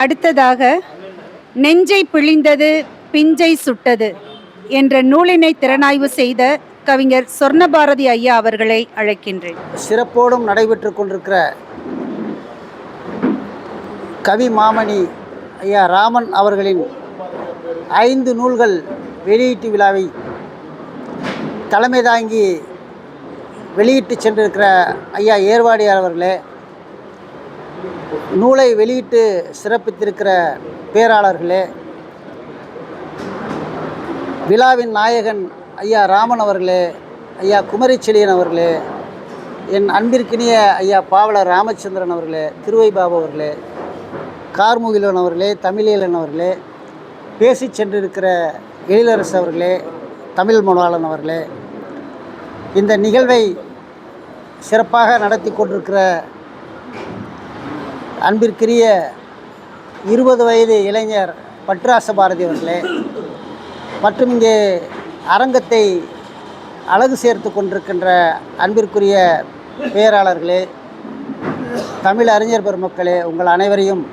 அடுத்ததாக நெஞ்சை பிழிந்தது பிஞ்சை சுட்டது என்ற நூலினை திறனாய்வு செய்த கவிஞர் சொர்ணபாரதி ஐயா அவர்களை அழைக்கின்றேன். சிறப்போடும் நடைபெற்று கொண்டிருக்கிற கவி மாமணி ஐயா ராமன் அவர்களின் 5 நூல்கள் வெளியீட்டு விழாவை தலைமை தாங்கி வெளியிட்டு சென்றிருக்கிற ஐயா ஏர்வாடியார் அவர்களே, நூலை வெளியிட்டு சிறப்பித்திருக்கிற பேராளர்களே, விழாவின் நாயகன் ஐயா ராமன் அவர்களே, ஐயா குமரிச்செழியன் அவர்களே, என் அன்பிற்கினிய ஐயா பாவலர் ராமச்சந்திரன் அவர்களே, திருவைபாபு அவர்களே, கார்முகிலன் அவர்களே, தமிழீழன் அவர்களே, பேசி சென்றிருக்கிற எழிலரசு அவர்களே, தமிழ் மணவாளன் அவர்களே, இந்த நிகழ்வை சிறப்பாக நடத்தி கொண்டிருக்கிற அன்பிற்குரிய 20 வயது இளைஞர் பட்ராச பாரதி அவர்களே, மற்றும் இங்கே அரங்கத்தை அழகு சேர்த்து கொண்டிருக்கின்ற அன்பிற்குரிய பேராளர்களே, தமிழ் அறிஞர் பெருமக்களே, உங்கள் அனைவரையும்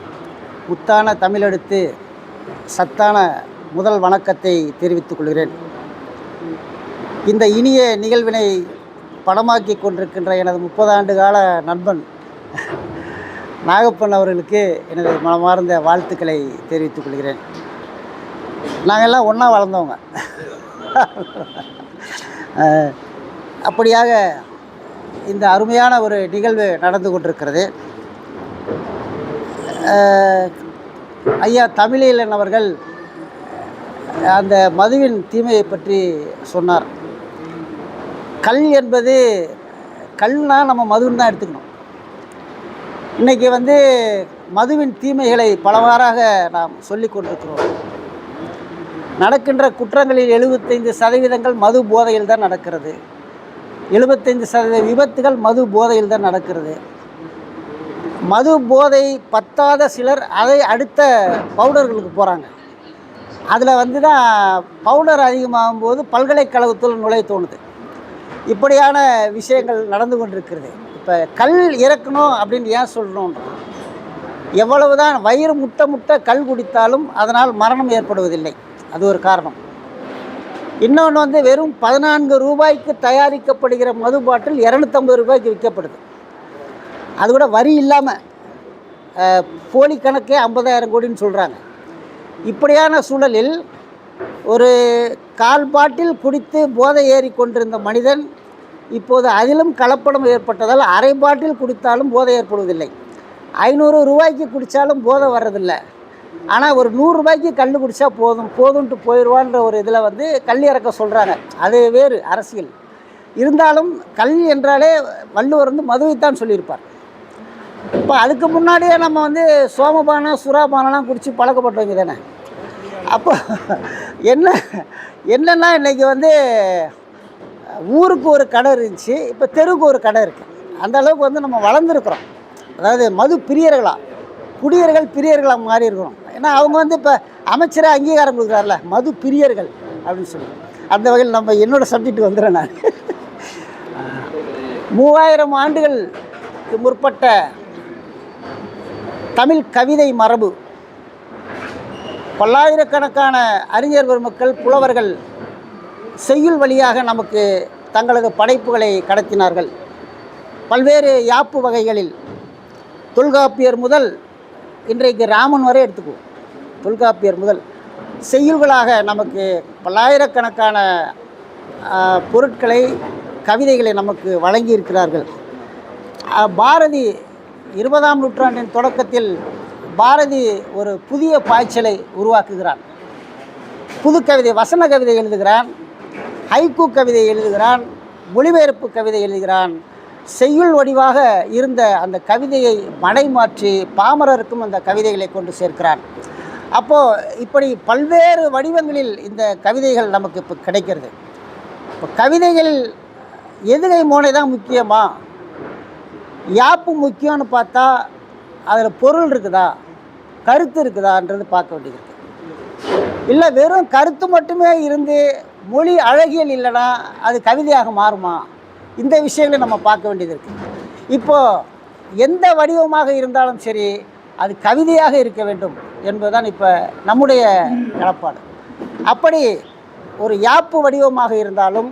முத்தான தமிழெடுத்து சத்தான முதல் வணக்கத்தை தெரிவித்துக் கொள்கிறேன். இந்த இனிய நிகழ்வினை படமாக்கி கொண்டிருக்கின்ற எனது 30 ஆண்டு கால நண்பன் நாகப்பன் அவர்களுக்கு எனது மனமார்ந்த வாழ்த்துக்களை தெரிவித்துக் கொள்கிறேன். நாங்கள் எல்லாம் ஒன்றா வளர்ந்தவங்க. அப்படியாக இந்த அருமையான ஒரு நிகழ்வு நடந்து கொண்டிருக்கிறது. ஐயா தமிழீழன் அவர்கள் அந்த மதுவின் தீமையை பற்றி சொன்னார். கல் என்பது கல்னால் நம்ம மதுன்னு தான் எடுத்துக்கணும். இன்றைக்கி மதுவின் தீமைகளை பலவாறாக நாம் சொல்லி கொண்டிருக்கிறோம். நடக்கின்ற குற்றங்களில் 75% மது போதையில் தான் நடக்கிறது. 75% விபத்துகள் மது போதையில் தான் நடக்கிறது. மது போதை பத்தாத சிலர் அதை அடுத்த பவுடர்களுக்கு போகிறாங்க. அதில் தான் பவுடர் அதிகமாகும் போது பல்கலைக்கழகத்தில் நுழைய தோணுது. இப்படியான விஷயங்கள் நடந்து கொண்டிருக்கிறது. இப்போ கல் இறக்கணும் அப்படின்னு ஏன் சொல்லணுன்ற, எவ்வளவு தான் வயிறு முட்டை கல் குடித்தாலும் அதனால் மரணம் ஏற்படுவதில்லை. அது ஒரு காரணம். இன்னொன்று வெறும் 14 ரூபாய்க்கு தயாரிக்கப்படுகிற மது பாட்டில் 250 ரூபாய்க்கு விற்கப்படுது. அது கூட வரி இல்லாமல் போலி கணக்கே 50,000 கோடின்னு சொல்கிறாங்க. இப்படியான சூழலில் ஒரு 1/4 பாட்டில் குடித்து போதை ஏறி கொண்டிருந்த மனிதன் இப்போது அதிலும் கலப்படம் ஏற்பட்டதால் 1/2 பாட்டில் குடித்தாலும் போதை ஏற்படுவதில்லை. 500 ரூபாய்க்கு குடித்தாலும் போதை வர்றதில்லை. ஆனால் ஒரு 100 ரூபாய்க்கு கல் குடித்தா போதும்ன்ட்டு போயிடுவான்ற ஒரு இதில் கல் இறக்க சொல்கிறாங்க. அது வேறு அரசியல். இருந்தாலும் கல் என்றாலே வள்ளுவர் மதுவைத்தான் சொல்லியிருப்பார். இப்போ அதுக்கு முன்னாடியே நம்ம சோமபானம் சுறாபானம்லாம் குடித்து பழக்கப்பட்டவங்க தானே. அப்போ என்னென்னா இன்றைக்கி ஊருக்கு ஒரு கடை இருந்துச்சு, இப்போ தெருவுக்கு ஒரு கடை இருக்குது. அந்த அளவுக்கு நம்ம வளர்ந்துருக்குறோம். அதாவது மது பிரியர்களாக, குடியர்கள் பிரியர்களாக மாறி இருக்கிறோம். ஏன்னா அவங்க இப்போ அமைச்சரை அங்கீகாரம் கொடுக்குறாருல, மது பிரியர்கள் அப்படின்னு சொல்லி. அந்த வகையில் நம்ம என்னோடய சப்ஜெக்ட் வந்துடுறேன். நான் 3000 ஆண்டுகளுக்கு முற்பட்ட தமிழ் கவிதை மரபு, பல்லாயிரக்கணக்கான அறிஞர் பெருமக்கள் புலவர்கள் செய்யுள் வழியாக நமக்கு தங்களது படைப்புகளை கடத்தினார்கள். பல்வேறு யாப்பு வகைகளில் தொல்காப்பியர் முதல் இன்றைக்கு ராமன் வரை எடுத்துக்குவோம். தொல்காப்பியர் முதல் செய்யுள்களாக நமக்கு பல்லாயிரக்கணக்கான பொருட்களை, கவிதைகளை நமக்கு வழங்கியிருக்கிறார்கள். பாரதி 20ஆம் நூற்றாண்டின் தொடக்கத்தில் பாரதி ஒரு புதிய பாய்ச்சலை உருவாக்குகிறான். புது கவிதை, வசன கவிதை எழுதுகிறான், ஹைக்கூ கவிதை எழுதுகிறான், மொழிபெயர்ப்பு கவிதை எழுதுகிறான். செய்யுள் வடிவாக இருந்த அந்த கவிதையை மடைமாற்றி பாமரருக்கும் அந்த கவிதைகளை கொண்டு சேர்க்கிறான். அப்போது இப்படி பல்வேறு வடிவங்களில் இந்த கவிதைகள் நமக்கு இப்போ கிடைக்கிறது. இப்போ கவிதைகளில் எதுகை மோனை தான் முக்கியமா, யாப்பு முக்கியம்னு பார்த்தா அதில் பொருள் இருக்குதா, கருத்து இருக்குதான்றது பார்க்க வேண்டியது. இல்லை வெறும் கருத்து மட்டுமே இருந்து மொழி அழகியல் இல்லைன்னா அது கவிதையாக மாறுமா, இந்த விஷயங்களை நம்ம பார்க்க வேண்டியது இருக்குது. இப்போது எந்த வடிவமாக இருந்தாலும் சரி, அது கவிதையாக இருக்க வேண்டும் என்பதுதான் இப்போ நம்முடைய நிலப்பாடு. அப்படி ஒரு யாப்பு வடிவமாக இருந்தாலும்,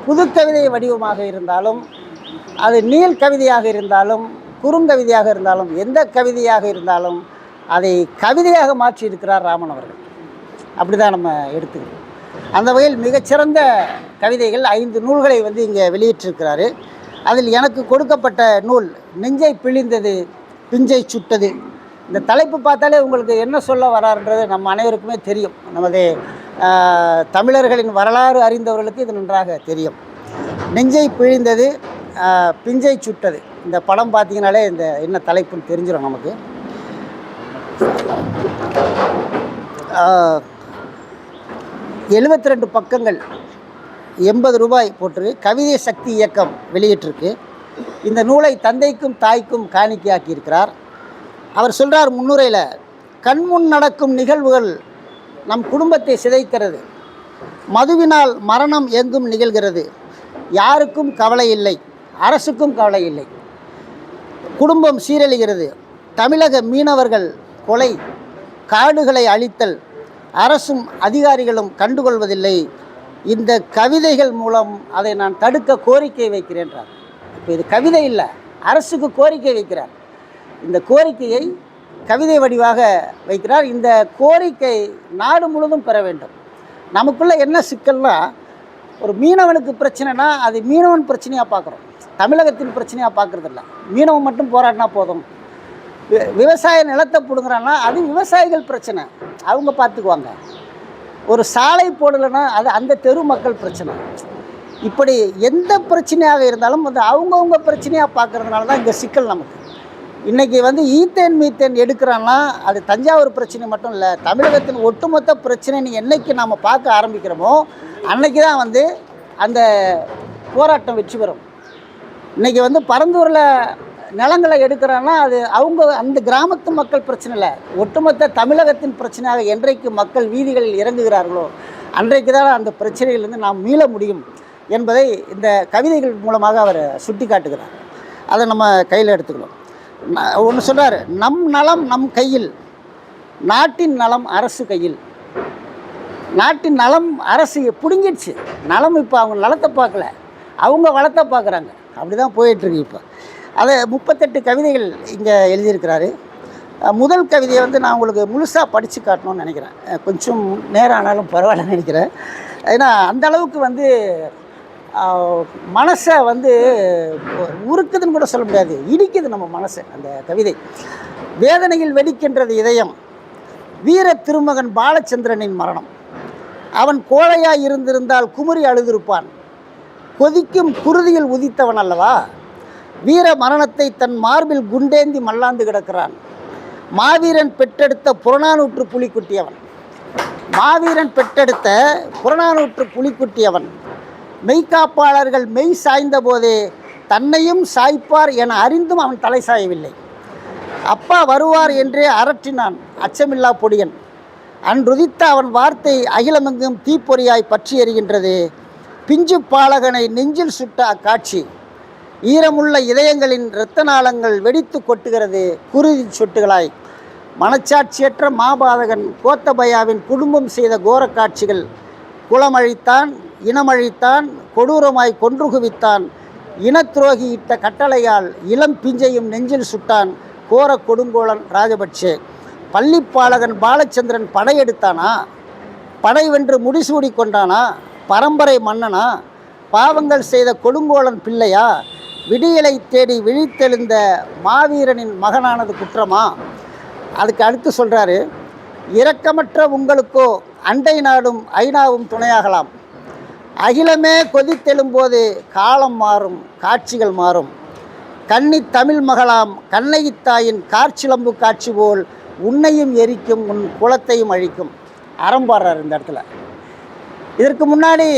புதுக்கவிதை வடிவமாக இருந்தாலும், அது நீள் கவிதையாக இருந்தாலும், குறுங்கவிதையாக இருந்தாலும், எந்த கவிதையாக இருந்தாலும் அதை கவிதையாக மாற்றி இருக்கிறார் ராமன் அவர்கள். அப்படி தான் நம்ம எடுத்துக்கிறோம். அந்த வகையில் மிகச்சிறந்த கவிதைகள் 5 நூல்களை வந்து இங்கே வெளியிட்டிருக்கிறாரு. அதில் எனக்கு கொடுக்கப்பட்ட நூல் நெஞ்சை பிழிந்தது பிஞ்சை சுட்டது. இந்த தலைப்பு பார்த்தாலே உங்களுக்கு என்ன சொல்ல வராருன்றது நம்ம அனைவருக்குமே தெரியும். நமது தமிழர்களின் வரலாறு அறிந்தவர்களுக்கு இது நன்றாக தெரியும். நெஞ்சை பிழிந்தது பிஞ்சை சுட்டது. இந்த படம் பார்த்தீங்கனாலே இந்த என்ன தலைப்புன்னு தெரிஞ்சிடும் நமக்கு. 72 பக்கங்கள், 80 ரூபாய் போட்டு கவிதை சக்தி இயக்கம் வெளியிட்டிருக்கு. இந்த நூலை தந்தைக்கும் தாய்க்கும் காணிக்கையாக்கி இருக்கிறார். அவர் சொல்கிறார் முன்னுரையில், கண்முன் நடக்கும் நிகழ்வுகள் நம் குடும்பத்தை சிதைக்கிறது. மதுவினால் மரணம் எங்கும் நிகழ்கிறது. யாருக்கும் கவலை இல்லை, அரசுக்கும் கவலை இல்லை. குடும்பம் சீரழிகிறது. தமிழக மீனவர்கள் கொலை, காடுகளை அழித்தல், அரசும் அதிகாரிகளும் கண்டுகொள்வதில்லை. இந்த கவிதைகள் மூலம் அதை நான் தடுக்க கோரிக்கை வைக்கிறேன்றார். இப்போ இது கவிதை இல்லை, அரசுக்கு கோரிக்கை வைக்கிறார். இந்த கோரிக்கையை கவிதை வடிவாக வைக்கிறார். இந்த கோரிக்கை நாடு முழுவதும் பெற வேண்டும். நமக்குள்ளே என்ன சிக்கல்னா, ஒரு மீனவனுக்கு பிரச்சனைனா அது மீனவன் பிரச்சனையாக பார்க்குறோம், தமிழகத்தின் பிரச்சனையாக பார்க்குறதில்ல. மீனவன் மட்டும் போராடினா போதும். விவசாய நிலத்தை பிடுங்குறான்னா அது விவசாயிகள் பிரச்சனை, அவங்க பார்த்துக்குவாங்க. ஒரு சாலை போடலைன்னா அது அந்த தெரு மக்கள் பிரச்சனை. இப்படி எந்த பிரச்சனையாக இருந்தாலும் வந்து அவங்கவுங்க பிரச்சனையாக பார்க்குறதுனால தான் இங்கே சிக்கல் நமக்கு. இன்றைக்கி வந்து ஈத்தேன் மீத்தேன் எடுக்கிறான்னா அது தஞ்சாவூர் பிரச்சனை மட்டும் இல்லை, தமிழகத்தின் ஒட்டுமொத்த பிரச்சனை என்றைக்கு நாம் பார்க்க ஆரம்பிக்கிறோமோ அன்றைக்கி தான் வந்து அந்த போராட்டம் வெற்றி பெறும். இன்றைக்கி வந்து பரந்தூரில் நிலங்களை எடுக்கிறான்னா அது அவங்க அந்த கிராமத்து மக்கள் பிரச்சனை இல்லை, ஒட்டுமொத்த தமிழகத்தின் பிரச்சனையாக என்றைக்கு மக்கள் வீதிகளில் இறங்குகிறார்களோ அன்றைக்கு தான் அந்த பிரச்சனையிலிருந்து நாம் மீள முடியும் என்பதை இந்த கவிதைகள் மூலமாக அவர் சுட்டி காட்டுகிறார். அதை நம்ம கையில் எடுத்துக்கணும். ஒன்று சொல்கிறார், நம் நலம் நம் கையில், நாட்டின் நலம் அரசு கையில். நாட்டின் நலம் அரசு பிடுங்கிடுச்சு, நலம் இப்போ அவங்க நலத்தை பார்க்கல, அவங்க வளத்தை பார்க்குறாங்க. அப்படி தான் போயிட்டுருக்கு. இப்போ அதை 38 கவிதைகள் இங்கே எழுதியிருக்கிறாரு. முதல் கவிதையை வந்து நான் உங்களுக்கு முழுசாக படித்து காட்டணும்னு நினைக்கிறேன். கொஞ்சம் நேரம் ஆனாலும் பரவாயில்லன்னு நினைக்கிறேன். ஏன்னா அந்த அளவுக்கு வந்து மனசை வந்து உருக்குதுன்னு கூட சொல்ல முடியாது, இடிக்குது நம்ம மனசை அந்த கவிதை. வேதனையில் வெடிக்கின்றது இதயம், வீர திருமகன் பாலச்சந்திரனின் மரணம். அவன் கோழையாய் இருந்திருந்தால் குமுறி அழுதிருப்பான், கொதிக்கும் குருதியில் உதித்தவன் அல்லவா. வீர மரணத்தை தன் மார்பில் குண்டேந்தி மல்லாந்து கிடக்கிறான். மாவீரன் பெற்றெடுத்த புறநானூற்று புலிக்குட்டியவன், மாவீரன் பெற்றெடுத்த புறநானூற்று புலிக்குட்டியவன். மெய்காப்பாளர்கள் மெய் சாய்ந்த போதே தன்னையும் சாய்ப்பார் என அறிந்தும் அவன் தலை சாயவில்லை. அப்பா வருவார் என்றே அரற்றினான் அச்சமில்லா பொடியன். அன்றுதித்த அவன் வார்த்தை அகிலமெங்கும் தீப்பொறியாய் பற்றி எறிகின்றது. பிஞ்சு பாலகனை நெஞ்சில் சுட்ட அக்காட்சி, ஈரமுள்ள இதயங்களின் இரத்த நாளங்கள் வெடித்து கொட்டுகிறது குருதி சொட்டுகளாய். மனச்சாட்சியற்ற மாபாதகன் கோத்தபயாவின் குடும்பம் செய்த கோர காட்சிகள். குளமழித்தான், இனமழித்தான், கொடூரமாய் கொன்று குவித்தான். இனத்துரோகி இட்ட கட்டளையால் இளம் பிஞ்சையும் நெஞ்சில் சுட்டான் கோர கொடுங்கோலன் ராஜபக்சே. பள்ளிப்பாலகன் பாலச்சந்திரன் படையெடுத்தானா, படை வென்று முடிசூடி கொண்டானா, பரம்பரை மன்னனா, பாவங்கள் செய்த கொடுங்கோலன் பிள்ளையா, விடியலை தேடி விழித்தெழுந்த மாவீரனின் மகனானது குற்றமா. அதுக்கு அடுத்து சொல்கிறாரு, இரக்கமற்ற உங்களுக்கோ அண்டை நாடும் ஐநாவும் துணையாகலாம். அகிலமே கொதித்தெழும்போது காலம் மாறும், காட்சிகள் மாறும். கன்னி தமிழ் மகளாம் கண்ணகித்தாயின் காற்சிலம்பு காட்சி போல் உன்னையும் எரிக்கும், உன் குலத்தையும் அழிக்கும். அறம்பாடுறார் இந்த இடத்துல. இதற்கு முன்னாடி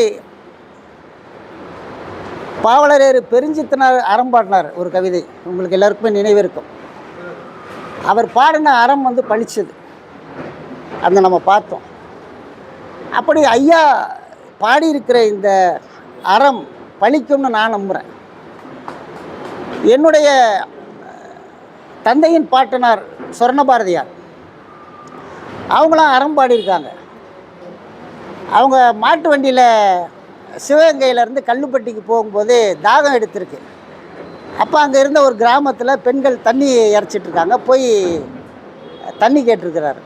பாவலரேறு பெருஞ்சித்தனார் அறம் பாடினார் ஒரு கவிதை, உங்களுக்கு எல்லாருக்குமே நினைவு இருக்கும். அவர் பாடின அறம் வந்து பழிச்சது, அந்த நம்ம பார்த்தோம். அப்படி ஐயா பாடியிருக்கிற இந்த அறம் பழிக்கும்னு நான் நம்புகிறேன். என்னுடைய தந்தையின் பாட்டனார் சொர்ணபாரதியார் அவங்களாம் அறம் பாடியிருக்காங்க. அவங்க மாட்டு வண்டியில் சிவகங்கையிலேருந்து கல்லுப்பட்டிக்கு போகும்போது தாகம் எடுத்திருக்கு. அப்போ அங்கே இருந்த ஒரு கிராமத்தில் பெண்கள் தண்ணி இறச்சிட்ருக்காங்க. போய் தண்ணி கேட்டிருக்கிறாரு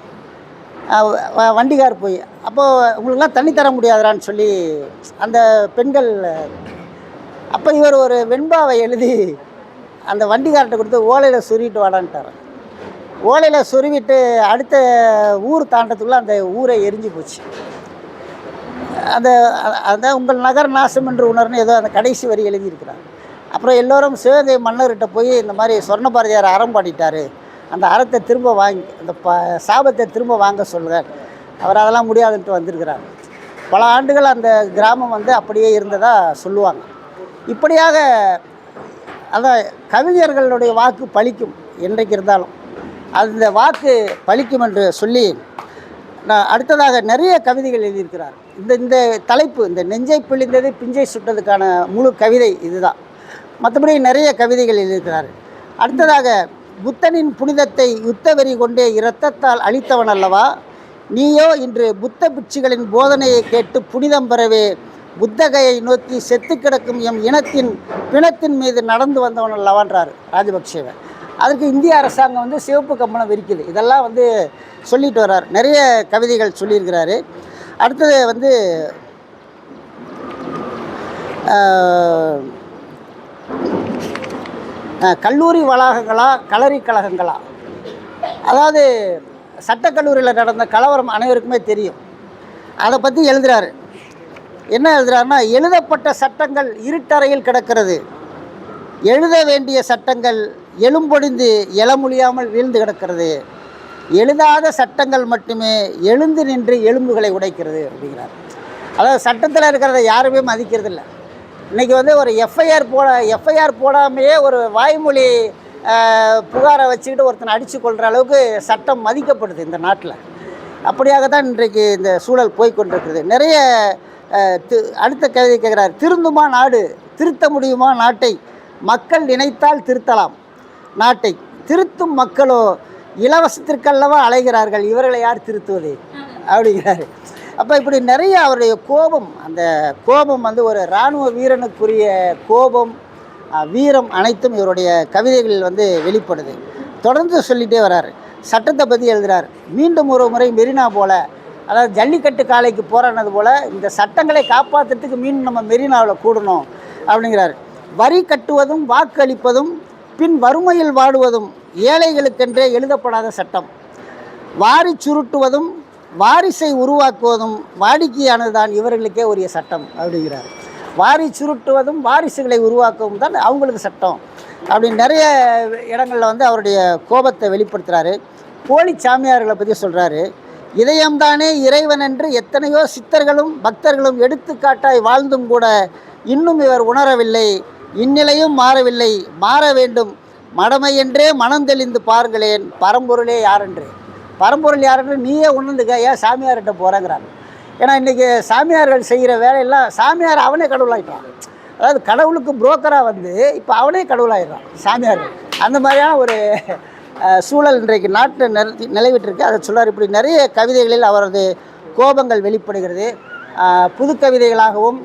வண்டிக்கார் போய். அப்போது உங்களுக்குலாம் தண்ணி தர முடியாதுறான்னு சொல்லி அந்த பெண்கள். அப்போ இவர் ஒரு வெண்பாவை எழுதி அந்த வண்டிக்கார்ட்ட கொடுத்து ஓலையில் சொருவிட்டு வாடான்ட்டார். ஓலையில் சொருவிட்டு அடுத்த ஊர் தாண்டத்துக்குள்ளே அந்த ஊரை எரிஞ்சு போச்சு. அந்த உங்கள் நகர் நாசம் என்று உணர்னு ஏதோ அந்த கடைசி வரி எழுதியிருக்கிறார். அப்புறம் எல்லோரும் சிவகங்கை மன்னர்கிட்ட போய் இந்த மாதிரி சொர்ணபாரதியார் அறம் பாடிட்டார், அந்த அறத்தை திரும்ப வாங்கி அந்த சாபத்தை திரும்ப வாங்க சொல்லுங்கள். அவர் அதெல்லாம் முடியாதுன்ட்டு வந்திருக்கிறார். பல ஆண்டுகள் அந்த கிராமம் வந்து அப்படியே இருந்ததாக சொல்லுவாங்க. இப்படியாக அதான் கவிஞர்களுடைய வாக்கு பலிக்கும் என்றைக்கு இருந்தாலும் அந்த வாக்கு பலிக்கும் என்று சொல்லி நான் அடுத்ததாக நிறைய கவிதைகள் எழுதியிருக்கிறார். இந்த தலைப்பு இந்த நெஞ்சை பிழிந்தது பிஞ்சை சுட்டதுக்கான முழு கவிதை இதுதான். மற்றபடி நிறைய கவிதைகள் எழுதியிருக்கிறார். அடுத்ததாக புத்தனின் புனிதத்தை யுத்த வெறி கொண்டே இரத்தத்தால் அழித்தவன் அல்லவா நீயோ இன்று புத்த பிட்சுகளின் போதனையை கேட்டு புனிதம் பெறவே புத்தகையை நோக்கி செத்து கிடக்கும் எம் இனத்தின் பிணத்தின் மீது நடந்து வந்தவன் அல்லவான்றார் ராஜபக்சேவை. அதற்கு இந்திய அரசாங்கம் வந்து சிவப்பு கம்பளம் விரிக்குது. இதெல்லாம் வந்து சொல்லிட்டு வர்றார். நிறைய கவிதைகள் சொல்லியிருக்கிறாரு. அடுத்தது வந்து கல்லூரி வளாகங்களா களரி கழகங்களா, அதாவது சட்டக்கல்லூரியில் நடந்த கலவரம் அனைவருக்குமே தெரியும். அதை பற்றி எழுதுகிறாரு. என்ன எழுதுகிறாருன்னா, எழுதப்பட்ட சட்டங்கள் இருட்டறையில் கிடக்கிறது, எழுத வேண்டிய சட்டங்கள் எலும்பொடிந்து எழ முடியாமல் வீழ்ந்து கிடக்கிறது, எழுதாத சட்டங்கள் மட்டுமே எழுந்து நின்று எலும்புகளை உடைக்கிறது அப்படிங்கிறார். அதாவது சட்டத்தில் இருக்கிறத யாருமே மதிக்கிறதில்ல. இன்றைக்கி வந்து ஒரு எஃப்ஐஆர் போடாமையே ஒரு வாய்மொழி புகாரை வச்சுக்கிட்டு ஒருத்தனை அடித்து கொள்கிற அளவுக்கு சட்டம் மதிக்கப்படுது இந்த நாட்டில். அப்படியாக தான் இன்றைக்கு இந்த சூழல் போய்கொண்டிருக்கிறது. நிறைய அடுத்த கவிதை கேட்குறார். திருந்துமா நாடு, திருத்த முடியுமா நாட்டை, மக்கள் நினைத்தால் திருத்தலாம் நாட்டை, திருத்தும் மக்களோ இலவசத்திற்கல்லவா அலைகிறார்கள், இவர்களை யார் திருத்துவது அப்படிங்கிறாரு. அப்போ இப்படி நிறைய அவருடைய கோபம், அந்த கோபம் வந்து ஒரு இராணுவ வீரனுக்குரிய கோபம் வீரம் அனைத்தும் இவருடைய கவிதைகளில் வந்து வெளிப்படுது. தொடர்ந்து சொல்லிகிட்டே வர்றார். சட்டத்தை பற்றி எழுதுகிறார். மீண்டும் ஒரு முறை மெரினா போல், அதாவது ஜல்லிக்கட்டு காலைக்கு போராடினது போல் இந்த சட்டங்களை காப்பாற்றுறதுக்கு மீண்டும் நம்ம மெரினாவில் கூடணும் அப்படிங்கிறார். வரி கட்டுவதும் வாக்களிப்பதும் பின் வறுமையில் வாடுவதும் ஏழைகளுக்கென்றே எழுதப்படாத சட்டம், வாரி சுருட்டுவதும் வாரிசை உருவாக்குவதும் வாடிக்கையானது தான் இவர்களுக்கே உரிய சட்டம் அப்படிங்கிறார். வாரி சுருட்டுவதும் வாரிசுகளை உருவாக்கவும் தான் அவங்களுக்கு சட்டம் அப்படின்னு நிறைய இடங்களில் வந்து அவருடைய கோபத்தை வெளிப்படுத்துகிறாரு. போலி சாமியார்களை பற்றி சொல்கிறாரு. இதயம்தானே இறைவன் என்று எத்தனையோ சித்தர்களும் பக்தர்களும் எடுத்துக்காட்டாய் வாழ்ந்தும் கூட இன்னும் இவர் உணரவில்லை, இந்நிலையும் மாறவில்லை, மாற வேண்டும், மடமை என்றே மனம் தெளிந்து பாருங்களேன், பரம்பொருளே யாரென்று, பரம்பொருள் யாரென்று நீயே உணர்ந்துக்க, ஏன் சாமியார்கிட்ட போகிறேங்கிறாங்க. ஏன்னா இன்றைக்கி சாமியார்கள் செய்கிற வேலையெல்லாம், சாமியார் அவனே கடவுளாகிட்டான். அதாவது கடவுளுக்கு புரோக்கராக வந்து இப்போ அவனே கடவுளாகிடுறான் சாமியார்கள். அந்த மாதிரியான ஒரு சூழல் இன்றைக்கு நாட்டில் நிலவிட்டிருக்கு. அதை சொல்கிறார். இப்படி நிறைய கவிதைகளில் அவரது கோபங்கள் வெளிப்படுகிறது. புது கவிதைகளாகவும்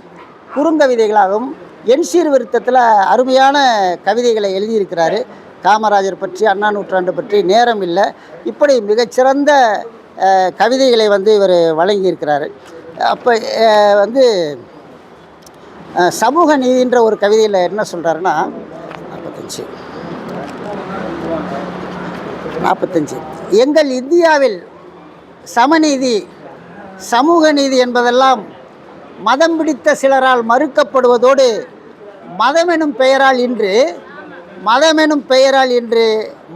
குறுங்கவிதைகளாகவும் என் சீர்திருத்தத்தில் அருமையான கவிதைகளை எழுதியிருக்கிறாரு. காமராஜர் பற்றி, அண்ணா நூற்றாண்டு பற்றி, நேரம் இல்லை, இப்படி மிகச்சிறந்த கவிதைகளை வந்து இவர் வழங்கியிருக்கிறாரு. அப்போ வந்து சமூக நீதின்ற ஒரு கவிதையில் என்ன சொல்கிறாருன்னா, 45 எங்கள் இந்தியாவில் சமநீதி சமூக நீதி என்பதெல்லாம் மதம் பிடித்த சிலரால் மறுக்கப்படுவதோடு மதமெனும் பெயரால் இன்று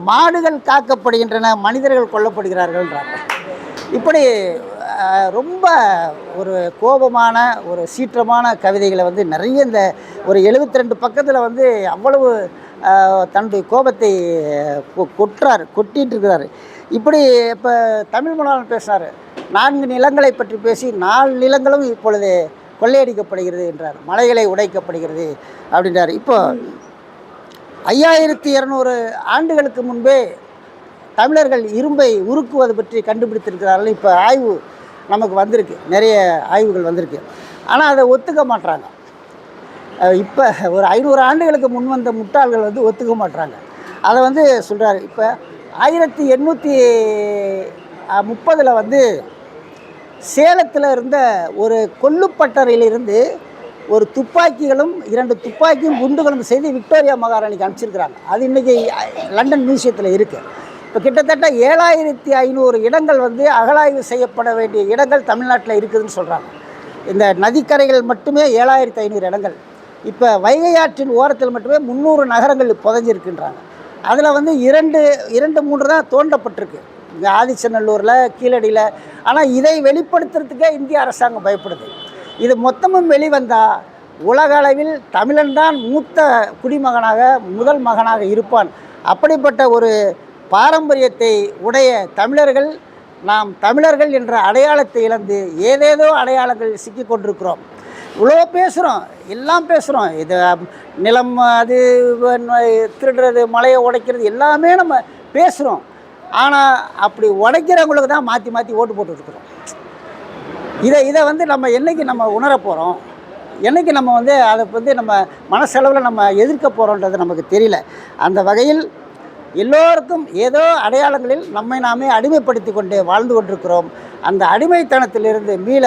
மாடுகள் காக்கப்படுகின்றன, மனிதர்கள் கொல்லப்படுகிறார்கள்ன்றாங்க. இப்படி ரொம்ப ஒரு கோபமான ஒரு சீற்றமான கவிதைகளை வந்து நிறைய இந்த ஒரு 72 பக்கத்தில் வந்து அவ்வளவு தன்னுடைய கோபத்தை கொட்டிகிட்டு இருக்கிறாரு. இப்படி இப்போ தமிழ் மொழியில் பேசினார். 4 நிலங்களை பற்றி பேசி 4 நிலங்களும் இப்பொழுது கொள்ளையடிக்கப்படுகிறது என்றார், மலைகளை உடைக்கப்படுகிறது அப்படின்றார். இப்போ 5200 ஆண்டுகளுக்கு முன்பே தமிழர்கள் இரும்பை உருக்குவது பற்றி கண்டுபிடித்திருக்கிறார்கள். இப்போ ஆய்வு நமக்கு வந்திருக்கு, நிறைய ஆய்வுகள் வந்திருக்கு. ஆனால் அதை ஒத்துக்க மாட்றாங்க. இப்போ ஒரு 500 ஆண்டுகளுக்கு முன் வந்த முட்டாள்கள் வந்து ஒத்துக்க மாட்றாங்க. அதை வந்து சொல்கிறாரு. இப்போ 1830 வந்து சேலத்தில் இருந்த ஒரு கொல்லுப்பட்டறையிலிருந்து ஒரு துப்பாக்கிகளும் 2 துப்பாக்கியும் குண்டுகளும் செய்து விக்டோரியா மகாராணிக்கு அனுப்பிச்சிருக்கிறாங்க. அது இன்றைக்கி லண்டன் மியூசியத்தில் இருக்குது. இப்போ கிட்டத்தட்ட 7500 இடங்கள் வந்து அகழாய்வு செய்யப்பட வேண்டிய இடங்கள் தமிழ்நாட்டில் இருக்குதுன்னு சொல்கிறாங்க. இந்த நதிக்கரைகள் மட்டுமே 7500 இடங்கள். இப்போ வைகை ஆற்றின் ஓரத்தில் மட்டுமே 300 நகரங்கள் புதைஞ்சிருக்குன்றாங்க. அதில் வந்து 2-3 தான் தோண்டப்பட்டிருக்கு, இங்கே ஆதிச்சநல்லூரில், கீழடியில். ஆனால் இதை வெளிப்படுத்துறதுக்கே இந்திய அரசாங்கம் பயப்படுது. இது மொத்தமும் வெளிவந்தால் உலக அளவில் தமிழன் தான் மூத்த குடிமகனாக, முதல் மகனாக இருப்பான். அப்படிப்பட்ட ஒரு பாரம்பரியத்தை உடைய தமிழர்கள், நாம் தமிழர்கள் என்ற அடையாளத்தை இழந்து ஏதேதோ அடையாளங்கள் சிக்கி கொண்டிருக்கிறோம். இவ்வளோ பேசுகிறோம், எல்லாம் பேசுகிறோம். இது நிலம், அது திருடுறது, மலையை உடைக்கிறது, எல்லாமே நம்ம பேசுகிறோம். ஆனால் அப்படி உடைக்கிறவங்களுக்கு தான் மாற்றி மாற்றி ஓட்டு போட்டுருக்குறோம். இதை வந்து நம்ம என்றைக்கு நம்ம உணர போகிறோம், என்றைக்கு நம்ம வந்து அதை வந்து நம்ம மனசளவில் நம்ம எதிர்க்க போகிறோன்றது நமக்கு தெரியல. அந்த வகையில் எல்லோருக்கும் ஏதோ அடையாளங்களில் நம்மை நாமே அடிமைப்படுத்தி கொண்டு வாழ்ந்து கொண்டிருக்கிறோம். அந்த அடிமைத்தனத்திலிருந்து மீள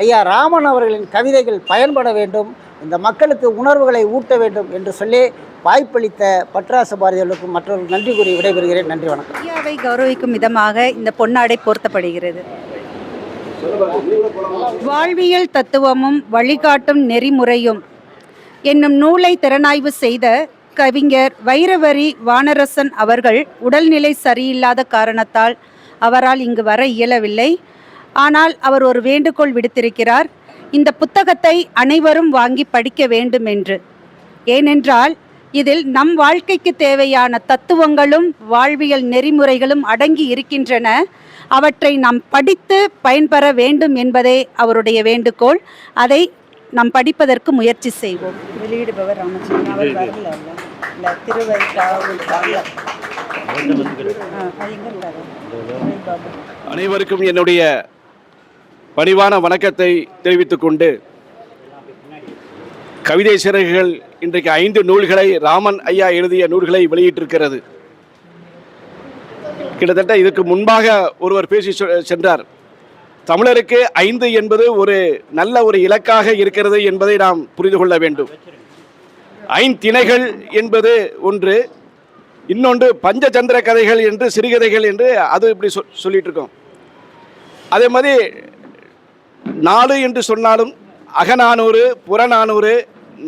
ஐயா ராமன் அவர்களின் கவிதைகள் பயன்பட வேண்டும், இந்த மக்களுக்கு உணர்வுகளை ஊட்ட வேண்டும் என்று சொல்லி வாய்ப்பளித்த பட்ராச பாரதிகளுக்கும் மற்றவர்கள் நன்றி கூறி விடைபெறுகிறேன். நன்றி, வணக்கம். ஐயாவை கௌரவிக்கும் விதமாக இந்த பொன்னாடை போர்த்தப்படுகிறது. வாழ்வியல் தத்துவமும் வழிகாட்டும் நெறிமுறையும் என்னும் நூலை திறனாய்வு செய்த கவிஞர் வைரவரி வானரசன் அவர்கள் உடல்நிலை சரியில்லாத காரணத்தால் அவரால் இங்கு வர இயலவில்லை. ஆனால் அவர் ஒரு வேண்டுகோள் விடுத்திருக்கிறார், இந்த புத்தகத்தை அனைவரும் வாங்கி படிக்க வேண்டும் என்று. ஏனென்றால் இதில் நம் வாழ்க்கைக்கு தேவையான தத்துவங்களும் வாழ்வியல் நெறிமுறைகளும் அடங்கி இருக்கின்றன. அவற்றை நாம் படித்து பயன்பெற வேண்டும் என்பதே அவருடைய வேண்டுகோள். அதை நாம் படிப்பதற்கு முயற்சி செய்வோம். வெளியிடுபவர் ராமச்சந்திரன். அவர் வரல, இந்த அனைவருக்கும் என்னுடைய பணிவான வணக்கத்தை தெரிவித்துக் கொண்டு, கவிதை சிறகுகள் இன்றைக்கு 5 நூல்களை ராமன் ஐயா எழுதிய நூல்களை வெளியிட்டிருக்கிறது. கிட்டத்தட்ட இதுக்கு முன்பாக ஒருவர் பேசி சென்றார், தமிழருக்கு 5 என்பது ஒரு நல்ல ஒரு இலக்காக இருக்கிறது என்பதை நாம் புரிந்து கொள்ள வேண்டும். 5 திணைகள் என்பது ஒன்று, இன்னொன்று பஞ்சதந்திர கதைகள் என்று, சிறுகதைகள் என்று அது இப்படி சொல்லிட்டு இருக்கோம். அதே மாதிரி 4 என்று சொன்னாலும் அகநானூறு, புறநானூறு,